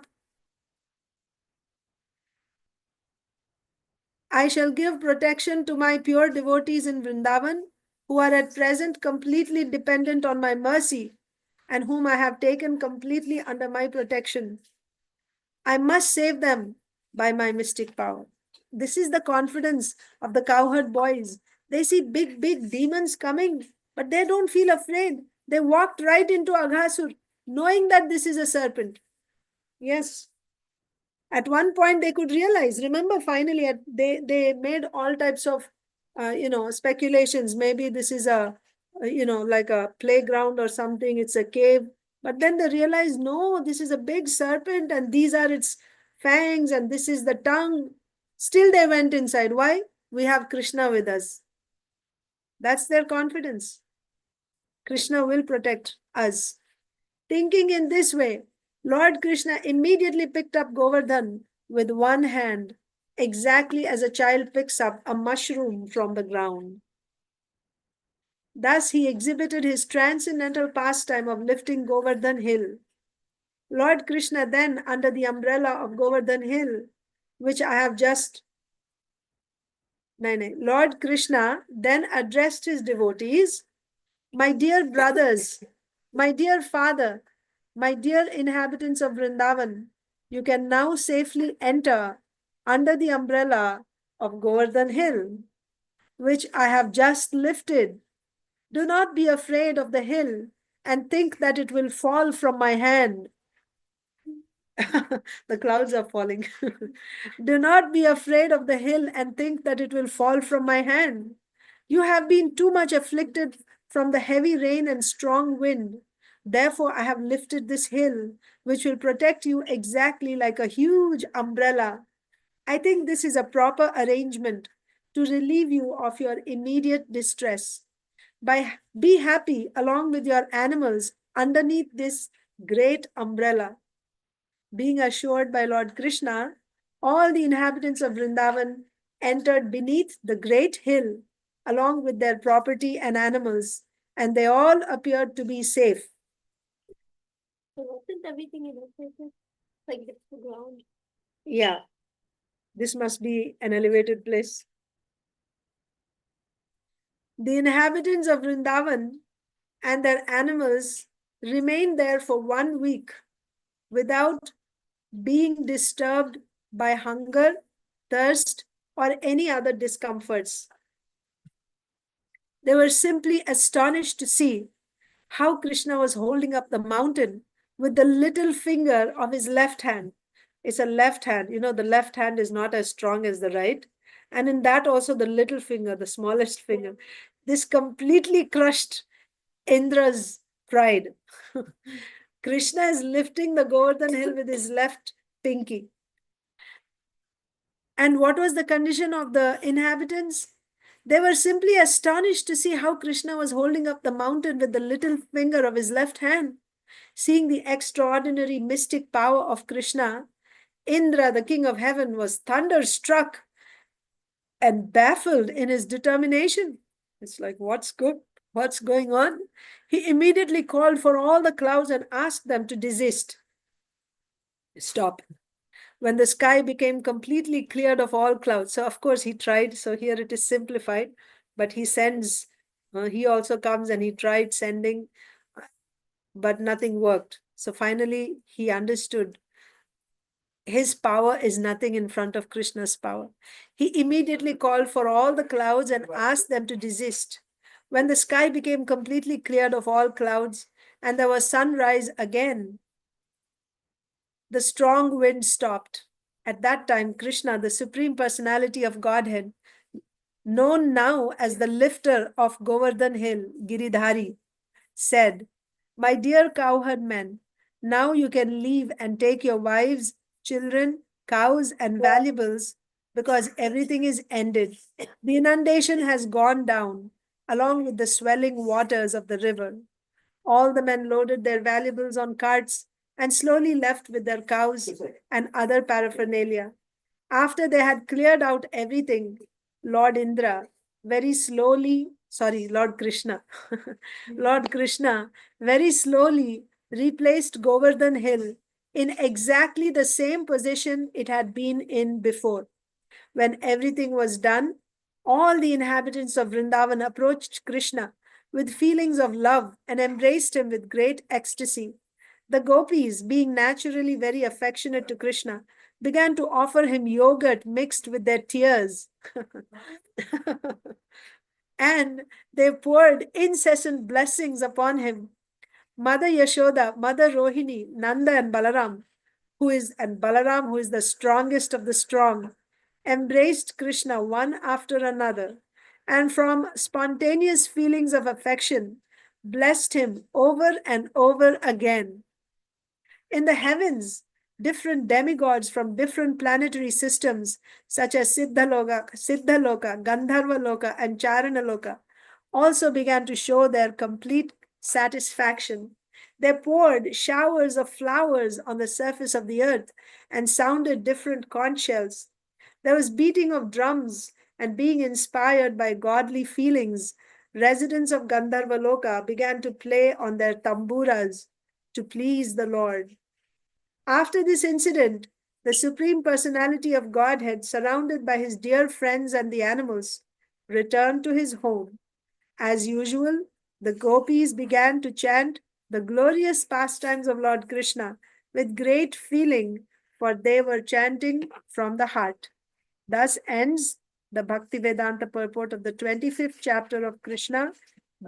[SPEAKER 1] shall give protection to my pure devotees in Vrindavan, who are at present completely dependent on my mercy and whom I have taken completely under my protection. I must save them by my mystic power. This is the confidence of the cowherd boys. They see big, big demons coming, but they don't feel afraid. They walked right into Aghasur, knowing that this is a serpent. Yes. At one point they could realize, remember, finally they made all types of speculations. Maybe this is a like a playground or something, it's a cave. But then they realized, no, this is a big serpent and these are its fangs and this is the tongue. Still they went inside. Why? We have Krishna with us. That's their confidence. Krishna will protect us. Thinking in this way, Lord Krishna immediately picked up Govardhan with one hand, exactly as a child picks up a mushroom from the ground. Thus he exhibited his transcendental pastime of lifting Govardhan hill. Lord Krishna then, under the umbrella of Govardhan hill, which I have just... Lord Krishna then addressed his devotees, my dear brothers, my dear father, my dear inhabitants of Vrindavan, you can now safely enter under the umbrella of Govardhan Hill, which I have just lifted. Do not be afraid of the hill and think that it will fall from my hand. The clouds are falling. Do not be afraid of the hill and think that it will fall from my hand. You have been too much afflicted from the heavy rain and strong wind. Therefore, I have lifted this hill, which will protect you exactly like a huge umbrella. I think this is a proper arrangement to relieve you of your immediate distress. Be happy along with your animals underneath this great umbrella. Being assured by Lord Krishna, all the inhabitants of Vrindavan entered beneath the great hill along with their property and animals, and they all appeared to be safe.
[SPEAKER 2] So wasn't everything in places? Like it's the ground.
[SPEAKER 1] Yeah, this must be an elevated place. The inhabitants of Vrindavan and their animals remained there for 1 week without being disturbed by hunger, thirst, or any other discomforts. They were simply astonished to see how Krishna was holding up the mountain with the little finger of his left hand. It's a left hand. You know, the left hand is not as strong as the right. And in that, also, the little finger, the smallest finger. This completely crushed Indra's pride. Krishna is lifting the Govardhana hill with his left pinky. And what was the condition of the inhabitants? They were simply astonished to see how Krishna was holding up the mountain with the little finger of his left hand. Seeing the extraordinary mystic power of Krishna, Indra, the king of heaven, was thunderstruck and baffled in his determination. It's like, what's good? What's going on? He immediately called for all the clouds and asked them to desist. Stop. When the sky became completely cleared of all clouds. So, of course, he tried. So, here it is simplified, but he sends, he also comes and he tried sending, but nothing worked. So, finally, he understood his power is nothing in front of Krishna's power. He immediately called for all the clouds and asked them to desist. When the sky became completely cleared of all clouds and there was sunrise again, the strong wind stopped. At that time, Krishna, the Supreme Personality of Godhead, known now as the lifter of Govardhan Hill, Giridhari, said, "My dear cowherd men, now you can leave and take your wives, children, cows, and valuables because everything is ended. The inundation has gone down along with the swelling waters of the river." All the men loaded their valuables on carts and slowly left with their cows and other paraphernalia. After they had cleared out everything, Lord Indra very slowly, sorry, Lord Krishna, Lord Krishna very slowly replaced Govardhan Hill in exactly the same position it had been in before. When everything was done, all the inhabitants of Vrindavan approached Krishna with feelings of love and embraced him with great ecstasy. The gopis, being naturally very affectionate to Krishna, began to offer him yogurt mixed with their tears. And they poured incessant blessings upon him. Mother Yashoda, Mother Rohini, Nanda and Balaram, Balaram, who is the strongest of the strong, embraced Krishna one after another, and from spontaneous feelings of affection, blessed him over and over again. In the heavens, different demigods from different planetary systems, such as Siddhaloka, Gandharva and Charanaloka, also began to show their complete satisfaction. They poured showers of flowers on the surface of the earth and sounded different conch shells. There was beating of drums, and being inspired by godly feelings, residents of Gandharva began to play on their tamburas to please the Lord. After this incident, the Supreme Personality of Godhead, surrounded by his dear friends and the animals, returned to his home. As usual, the gopis began to chant the glorious pastimes of Lord Krishna with great feeling, for they were chanting from the heart. Thus ends the Bhaktivedanta purport of the 25th chapter of Krishna,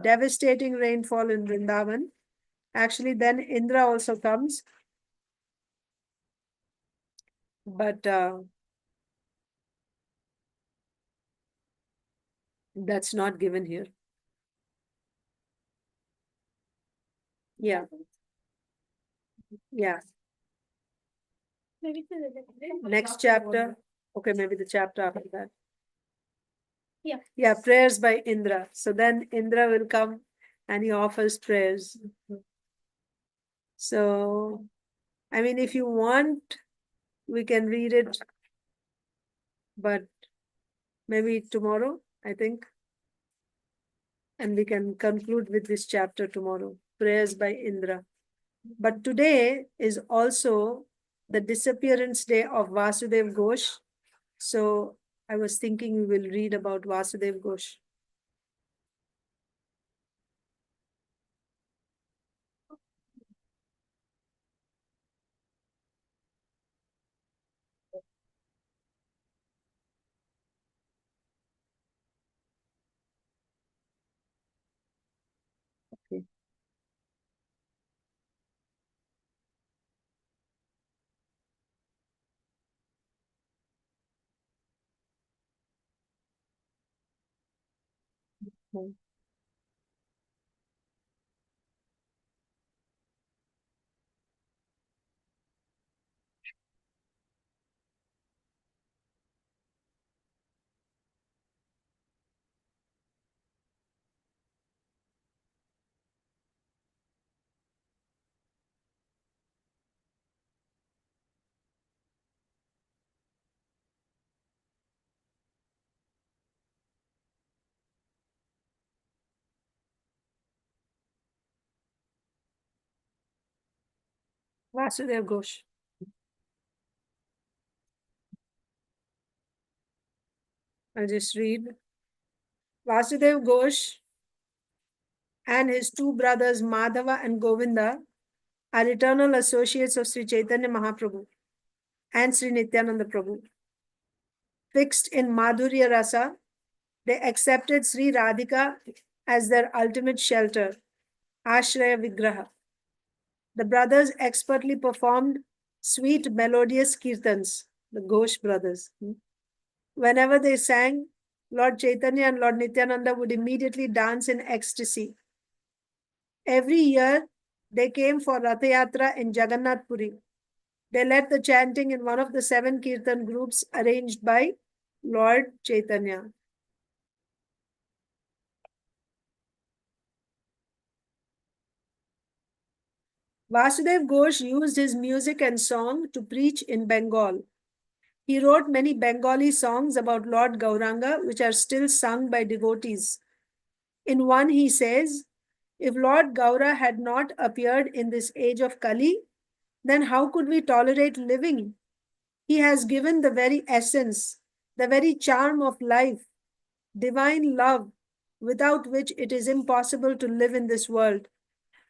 [SPEAKER 1] devastating rainfall in Vrindavan. Actually, then Indra also comes, but that's not given here. Yeah, yeah.
[SPEAKER 2] Maybe to the
[SPEAKER 1] Next chapter. Okay, maybe the chapter after that.
[SPEAKER 2] Yeah.
[SPEAKER 1] Yeah, prayers by Indra. So then Indra will come and he offers prayers. So, I mean, if you want, we can read it, but maybe tomorrow, I think. and we can conclude with this chapter tomorrow. Prayers by Indra. But today is also the disappearance day of Vasudev Ghosh. So I was thinking we will read about Vasudev Ghosh. Okay. Vasudev Ghosh. I'll just read. Vasudev Ghosh and his two brothers Madhava and Govinda are eternal associates of Sri Chaitanya Mahaprabhu and Sri Nityananda Prabhu. Fixed in Madhurya Rasa, they accepted Sri Radhika as their ultimate shelter, Ashraya Vigraha. The brothers expertly performed sweet melodious kirtans, the Ghosh brothers. Whenever they sang, Lord Chaitanya and Lord Nityananda would immediately dance in ecstasy. Every year, they came for Ratha Yatra in Jagannath Puri. They led the chanting in one of the 7 kirtan groups arranged by Lord Chaitanya. Vasudev Ghosh used his music and song to preach in Bengal. He wrote many Bengali songs about Lord Gauranga, which are still sung by devotees. In one, he says, if Lord Gaura had not appeared in this age of Kali, then how could we tolerate living? He has given the very essence, the very charm of life, divine love, without which it is impossible to live in this world.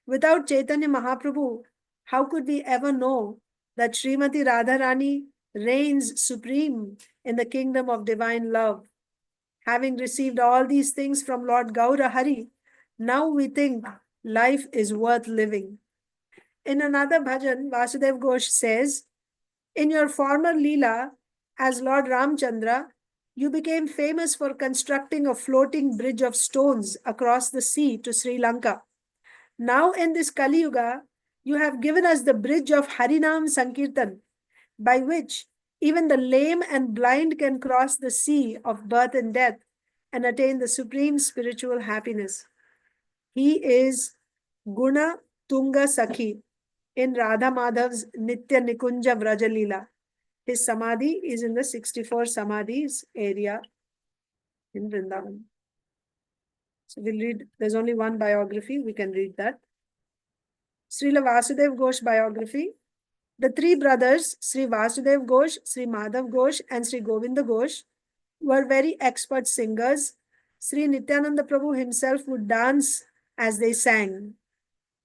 [SPEAKER 1] Without Chaitanya Mahaprabhu, how could we ever know that Srimati Radharani reigns supreme in the kingdom of divine love? Having received all these things from Lord Gaura Hari, now we think life is worth living. In another bhajan, Vasudev Ghosh says, in your former Lila, as Lord Ramchandra, you became famous for constructing a floating bridge of stones across the sea to Sri Lanka. Now in this Kali Yuga, you have given us the bridge of Harinam Sankirtan, by which even the lame and blind can cross the sea of birth and death and attain the supreme spiritual happiness. He is Guna Tunga Sakhi in Radha Madhav's Nitya Nikunja Vrajalila. His samadhi is in the 64 Samadhis area in Vrindavan. So we'll read, there's only one biography, we can read that. Srila Vasudev Ghosh biography. The 3 brothers, Sri Vasudev Ghosh, Sri Madhav Ghosh, and Sri Govinda Ghosh, were very expert singers. Sri Nityananda Prabhu himself would dance as they sang.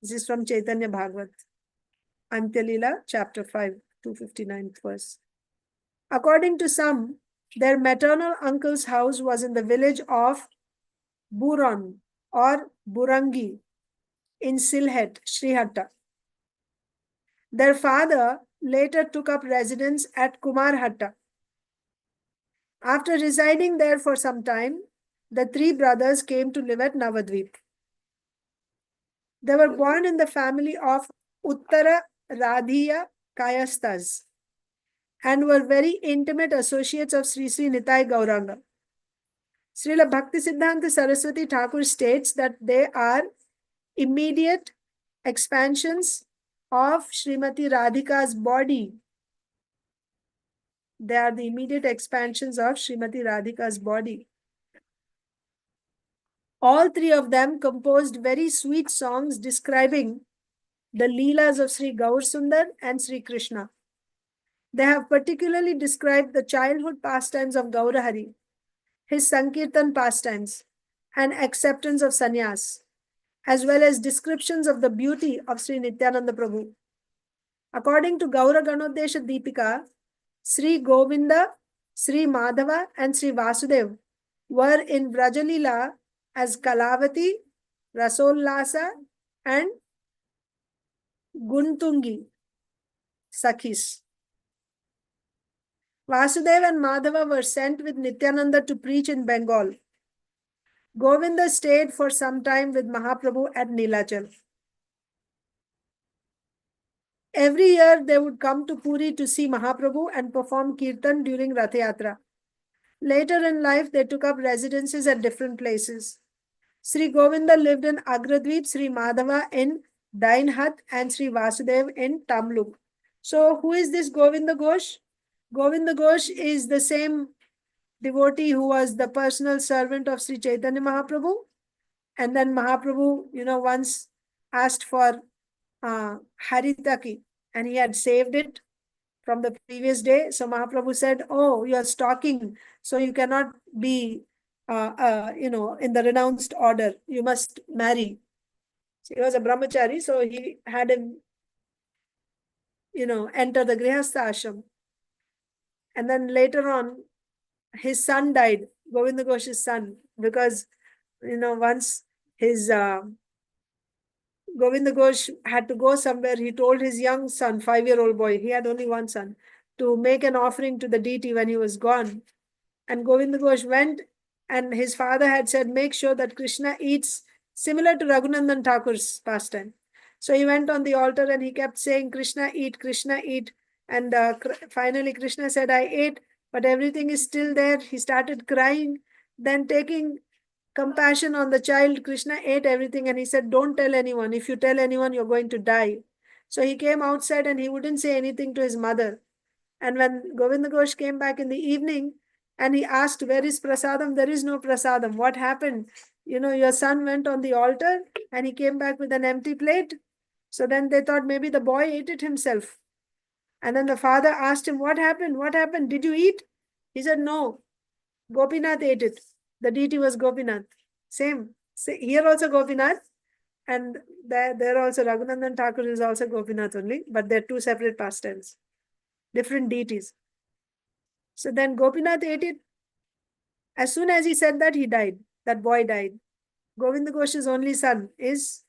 [SPEAKER 1] This is from Chaitanya Bhagavat. Antyalila, chapter 5, 259th verse. According to some, their maternal uncle's house was in the village of Buron or Burangi in Silhet, Srihatta. Their father later took up residence at Kumarhatta. After residing there for some time, the 3 brothers came to live at Navadvip. They were born in the family of Uttara Radhiya Kayastas and were very intimate associates of Sri Sri Nitai Gauranga. Srila Bhaktisiddhanta Saraswati Thakur states that they are immediate expansions of Srimati Radhika's body. They are the immediate expansions of Srimati Radhika's body. All three of them composed very sweet songs describing the Leelas of Sri Gaur Sundar and Sri Krishna. They have particularly described the childhood pastimes of Gaurahari, his Sankirtan pastimes, and acceptance of sannyas, as well as descriptions of the beauty of Sri Nityananda Prabhu. According to Gaura Ganodesha Deepika, Sri Govinda, Sri Madhava, and Sri Vasudev were in Vrajalila as Kalavati, Rasollasa, and Guntungi Sakhis. Vasudev and Madhava were sent with Nityananda to preach in Bengal. Govinda stayed for some time with Mahaprabhu at Nilachal. Every year they would come to Puri to see Mahaprabhu and perform kirtan during Rath Yatra. Later in life, they took up residences at different places. Sri Govinda lived in Agradweep, Sri Madhava in Dainhat, and Sri Vasudev in Tamluk. So, who is this Govinda Ghosh? Govinda Ghosh is the same devotee who was the personal servant of Sri Chaitanya Mahaprabhu. And then Mahaprabhu, once asked for Haritaki, and he had saved it from the previous day. So Mahaprabhu said, "Oh, you are stalking, so you cannot be, in the renounced order. You must marry." So he was a brahmachari, so he had him, enter the Grihastha ashram. And then later on, his son died, Govinda Ghosh's son, because, once his Govinda Ghosh had to go somewhere. He told his young son, 5-year-old boy, he had only one son, to make an offering to the deity when he was gone. And Govinda Ghosh went, and his father had said, make sure that Krishna eats similar to Raghunandan Thakur's pastime. So he went on the altar and he kept saying, Krishna eat, Krishna eat. And finally Krishna said, I ate, but everything is still there. He started crying. Then taking compassion on the child, Krishna ate everything and he said, don't tell anyone. If you tell anyone, you're going to die. So he came outside and he wouldn't say anything to his mother. And when Govinda Ghosh came back in the evening and he asked, where is prasadam? There is no prasadam. What happened? Your son went on the altar and he came back with an empty plate. So then they thought maybe the boy ate it himself. And then the father asked him, what happened? What happened? Did you eat? He said, no. Gopinath ate it. The deity was Gopinath. Same. Here also Gopinath. And there also Raghunandan Thakur is also Gopinath only. But they're two separate pastimes. Different deities. So then Gopinath ate it. As soon as he said that, he died. That boy died. Govinda Ghosh's only son is,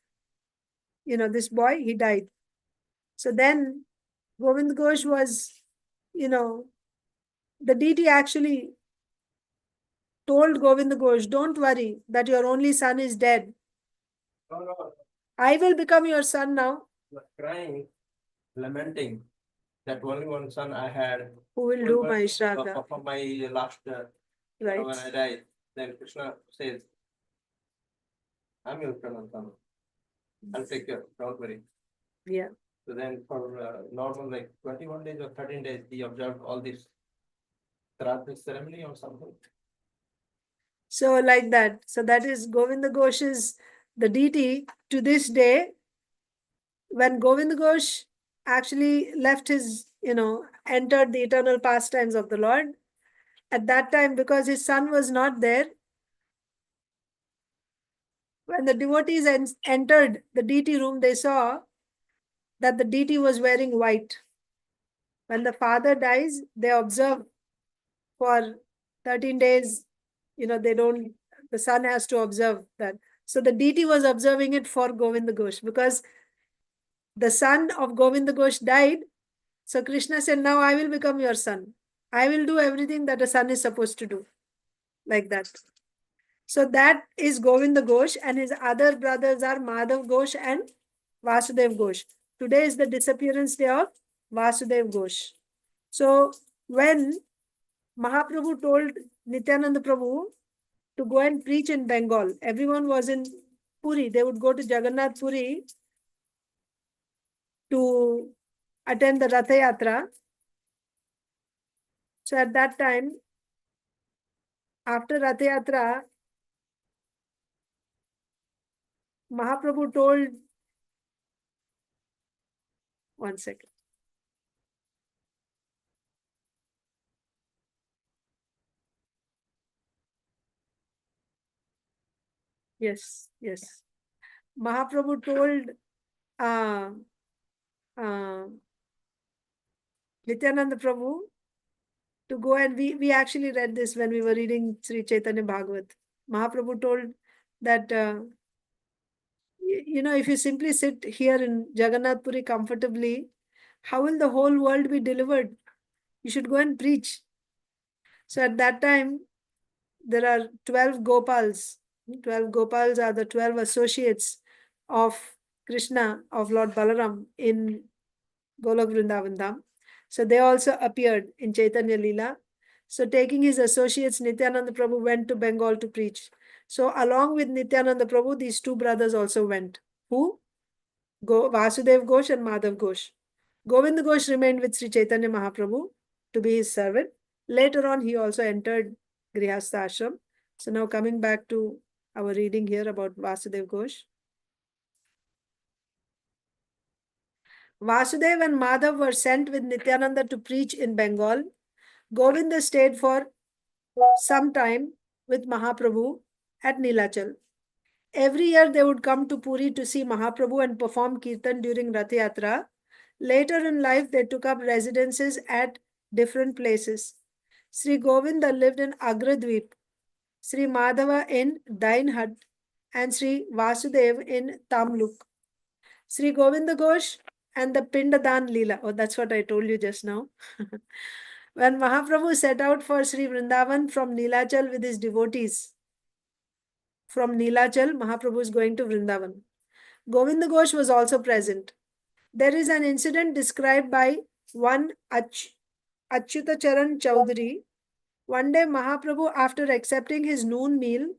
[SPEAKER 1] this boy, he died. So then Govinda Ghosh was, the deity actually told Govinda Ghosh, don't worry that your only son is dead. I will become your son now.
[SPEAKER 3] Crying, lamenting that only one son I had.
[SPEAKER 1] Who will do my Shraddha?
[SPEAKER 3] For my last,
[SPEAKER 1] right.
[SPEAKER 3] When I died, then Krishna says, I'm your son. I'll take care, don't worry.
[SPEAKER 1] Yeah.
[SPEAKER 3] So then for normal, like 21 days or 13 days, he observed all this Shraddha ceremony or something.
[SPEAKER 1] So like that. So that is Govinda Ghosh's, the deity to this day. When Govinda Ghosh actually left his, entered the eternal pastimes of the Lord, at that time, because his son was not there, when the devotees entered the deity room, they saw that the deity was wearing white. When the father dies, they observe for 13 days, the son has to observe that. So the deity was observing it for Govinda Ghosh because the son of Govinda Ghosh died. So Krishna said, now I will become your son. I will do everything that a son is supposed to do. Like that. So that is Govinda Ghosh, and his other brothers are Madhav Ghosh and Vasudev Ghosh. Today is the disappearance day of Vasudev Ghosh. So when Mahaprabhu told Nityananda Prabhu to go and preach in Bengal, everyone was in Puri. They would go to Jagannath Puri to attend the Ratha Yatra. So at that time, after Ratha Yatra, Mahaprabhu told, one second. Yes, yes. Mahaprabhu told uh, uh, Nityananda Prabhu to go, and we actually read this when we were reading Sri Chaitanya Bhagavat. Mahaprabhu told that, if you simply sit here in Jagannath Puri comfortably, how will the whole world be delivered? You should go and preach. So at that time, there are 12 Gopals. 12 Gopals are the 12 associates of Krishna, of Lord Balaram in Golok Vrindavan Dham. So they also appeared in Chaitanya Lila. So taking his associates, Nityananda Prabhu went to Bengal to preach. So along with Nityananda Prabhu, these two brothers also went. Who? Vasudev Ghosh and Madhav Ghosh. Govind Ghosh remained with Sri Chaitanya Mahaprabhu to be his servant. Later on, he also entered Grihastha Ashram. So now coming back to our reading here about Vasudev Ghosh. Vasudev and Madhav were sent with Nityananda to preach in Bengal. Govinda stayed for some time with Mahaprabhu at Nilachal. Every year they would come to Puri to see Mahaprabhu and perform kirtan during Rath Yatra. Later in life, they took up residences at different places. Sri Govinda lived in Agradweep, Sri Madhava in Dainhad, and Sri Vasudev in Tamluk. Sri Govinda Ghosh and the Pindadan Lila. Oh, that's what I told you just now. When Mahaprabhu set out for Sri Vrindavan from Nilachal with his devotees, from Nilachal, Mahaprabhu is going to Vrindavan. Govinda Ghosh was also present. There is an incident described by one Achyutacharan Chaudhary. One day, Mahaprabhu, after accepting his noon meal,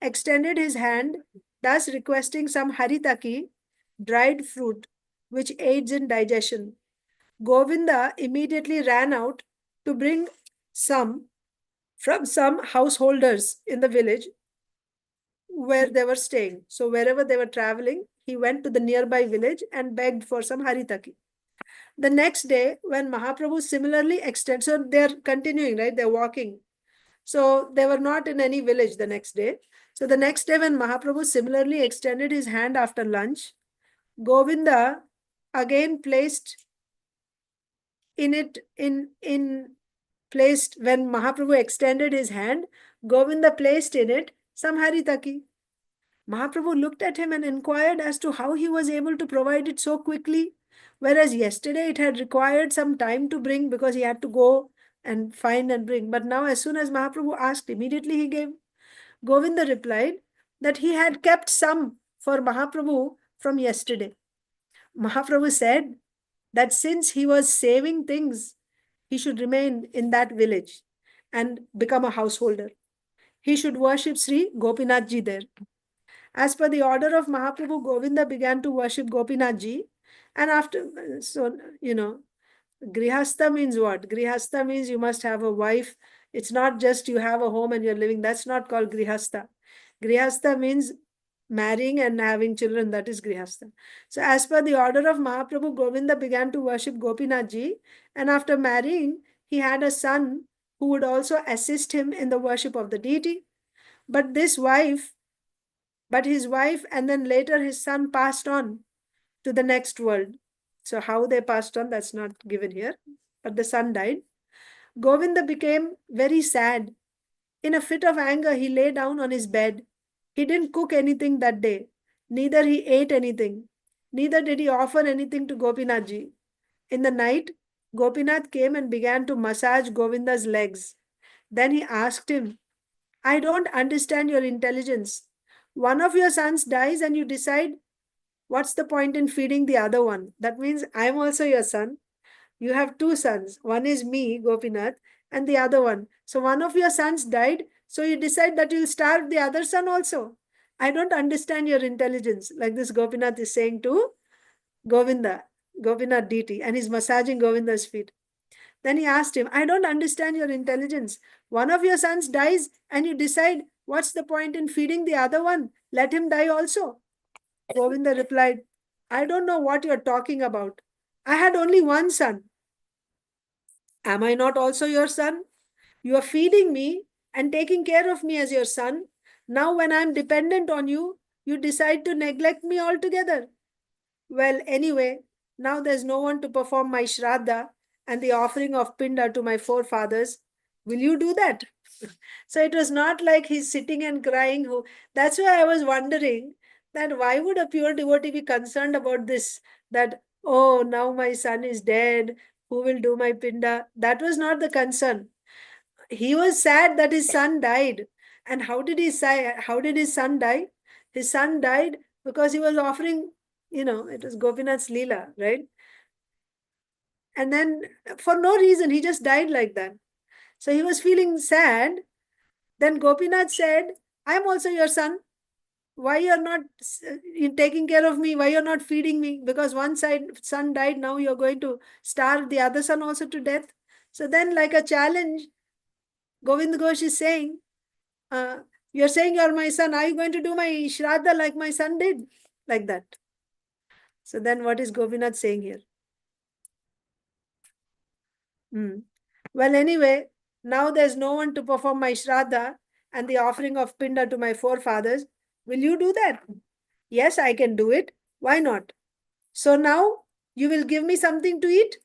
[SPEAKER 1] extended his hand, thus requesting some haritaki, dried fruit, which aids in digestion. Govinda immediately ran out to bring some from some householders in the village where they were staying. So wherever they were traveling, he went to the nearby village and begged for some haritaki. The next day, when Mahaprabhu similarly extended, so they're continuing, right? They're walking. So they were not in any village the next day. So the next day, when Mahaprabhu similarly extended his hand after lunch, Govinda again placed in it, placed, when Mahaprabhu extended his hand, Govinda placed in it some haritaki. Mahaprabhu looked at him and inquired as to how he was able to provide it so quickly, whereas yesterday it had required some time to bring because he had to go and find and bring. But now, as soon as Mahaprabhu asked, immediately he gave. Govinda replied that he had kept some for Mahaprabhu from yesterday. Mahaprabhu said that since he was saving things, he should remain in that village and become a householder. He should worship Sri Gopinathji there. As per the order of Mahaprabhu, Govinda began to worship Gopinathji. And after, so, Grihastha means what? Grihastha means you must have a wife. It's not just you have a home and you're living. That's not called Grihastha. Grihastha means marrying and having children. That is Grihastha. So as per the order of Mahaprabhu, Govinda began to worship Gopinathji. And after marrying, he had a son who would also assist him in the worship of the deity. But his wife and then later his son passed on to the next world. So how they passed on, that's not given here. But the son died. Govinda became very sad. In a fit of anger, he lay down on his bed. He didn't cook anything that day. Neither he ate anything. Neither did he offer anything to Gopinathji. In the night, Gopinath came and began to massage Govinda's legs. Then he asked him, I don't understand your intelligence. One of your sons dies and you decide what's the point in feeding the other one? That means I'm also your son. You have two sons. One is me, Gopinath, and the other one. So one of your sons died. So you decide that you'll starve the other son also. I don't understand your intelligence. Like this Gopinath is saying to Govinda, Gopinath deity, and he's massaging Govinda's feet. Then he asked him, I don't understand your intelligence. One of your sons dies and you decide what's the point in feeding the other one? Let him die also. Govinda replied, I don't know what you're talking about. I had only one son. Am I not also your son? You are feeding me and taking care of me as your son. Now, when I'm dependent on you, you decide to neglect me altogether. Well, anyway, now there's no one to perform my Shraddha and the offering of Pinda to my forefathers. Will you do that? So it was not like he's sitting and crying. That's why I was wondering that why would a pure devotee be concerned about this? That, oh, now my son is dead. Who will do my Pinda? That was not the concern. He was sad that his son died. And how did he say? How did his son die? His son died because he was offering, it was Gopinath's Lila, right? And then for no reason, he just died like that. So he was feeling sad. Then Gopinath said, I'm also your son. Why you're not taking care of me? Why you're not feeding me? Because one son died, now you're going to starve the other son also to death. So then, like a challenge, Govind Ghosh is saying, you're saying you're my son. Are you going to do my Shraddha like my son did? Like that. So then what is Gopinath saying here? Well, anyway, now there's no one to perform my Shraddha and the offering of Pinda to my forefathers. Will you do that? Yes, I can do it. Why not? So now you will give me something to eat?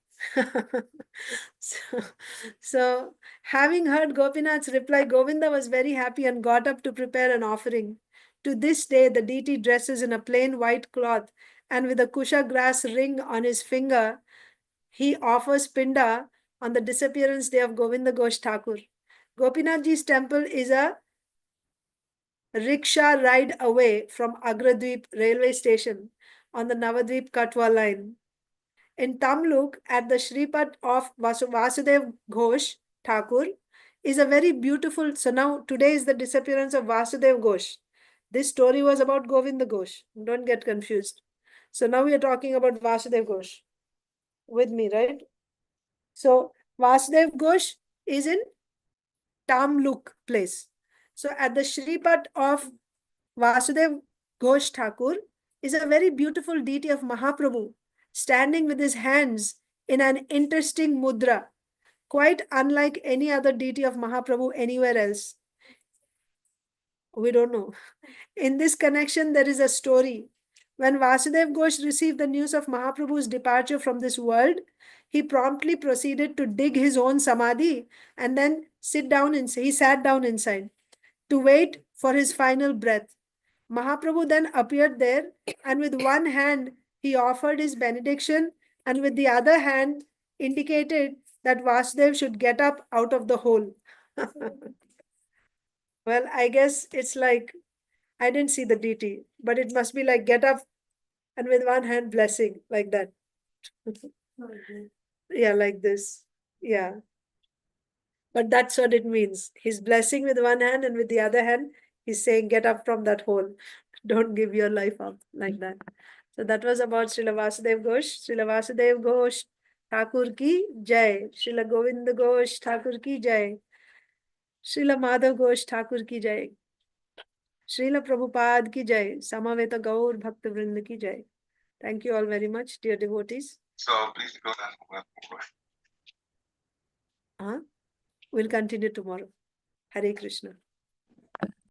[SPEAKER 1] so, having heard Gopinath's reply, Govinda was very happy and got up to prepare an offering. To this day, the deity dresses in a plain white cloth and with a kusha grass ring on his finger, he offers Pinda on the disappearance day of Govinda Ghosh Thakur. Gopinathji's temple is a rickshaw ride away from Agradweep railway station on the Navadweep Katwa line. In Tamluk, at the Shripat of Vasudev Ghosh Thakur, is a very beautiful. So now today is the disappearance of Vasudev Ghosh. This story was about Govinda Ghosh. Don't get confused. So now we are talking about Vasudev Ghosh. With me, right? So Vasudev Ghosh is in Tamluk place. So at the Shripat of Vasudev Ghosh Thakur is a very beautiful deity of Mahaprabhu, standing with his hands in an interesting mudra, quite unlike any other deity of Mahaprabhu anywhere else. We don't know. In this connection, there is a story. When Vasudev Ghosh received the news of Mahaprabhu's departure from this world, he promptly proceeded to dig his own samadhi and then he sat down inside to wait for his final breath. Mahaprabhu then appeared there, and with one hand he offered his benediction, and with the other hand indicated that Vasudev should get up out of the hole. Well, I guess it's like, I didn't see the deity, but it must be like get up and with one hand blessing, like that. Yeah, like this. Yeah. But that's what it means. He's blessing with one hand, and with the other hand, he's saying, get up from that hole. Don't give your life up, like that. So that was about Srila Vasudev Ghosh. Srila Vasudev Ghosh Thakur ki jai. Srila Govinda Ghosh Thakur ki jai. Srila Madhav Ghosh Thakur ki jai. Srila Prabhupada ki jai. Samaveta Gaur Bhakta Vrinda ki jai. Thank you all very much, dear devotees.
[SPEAKER 4] So please go then.
[SPEAKER 1] We'll continue tomorrow. Hare Krishna.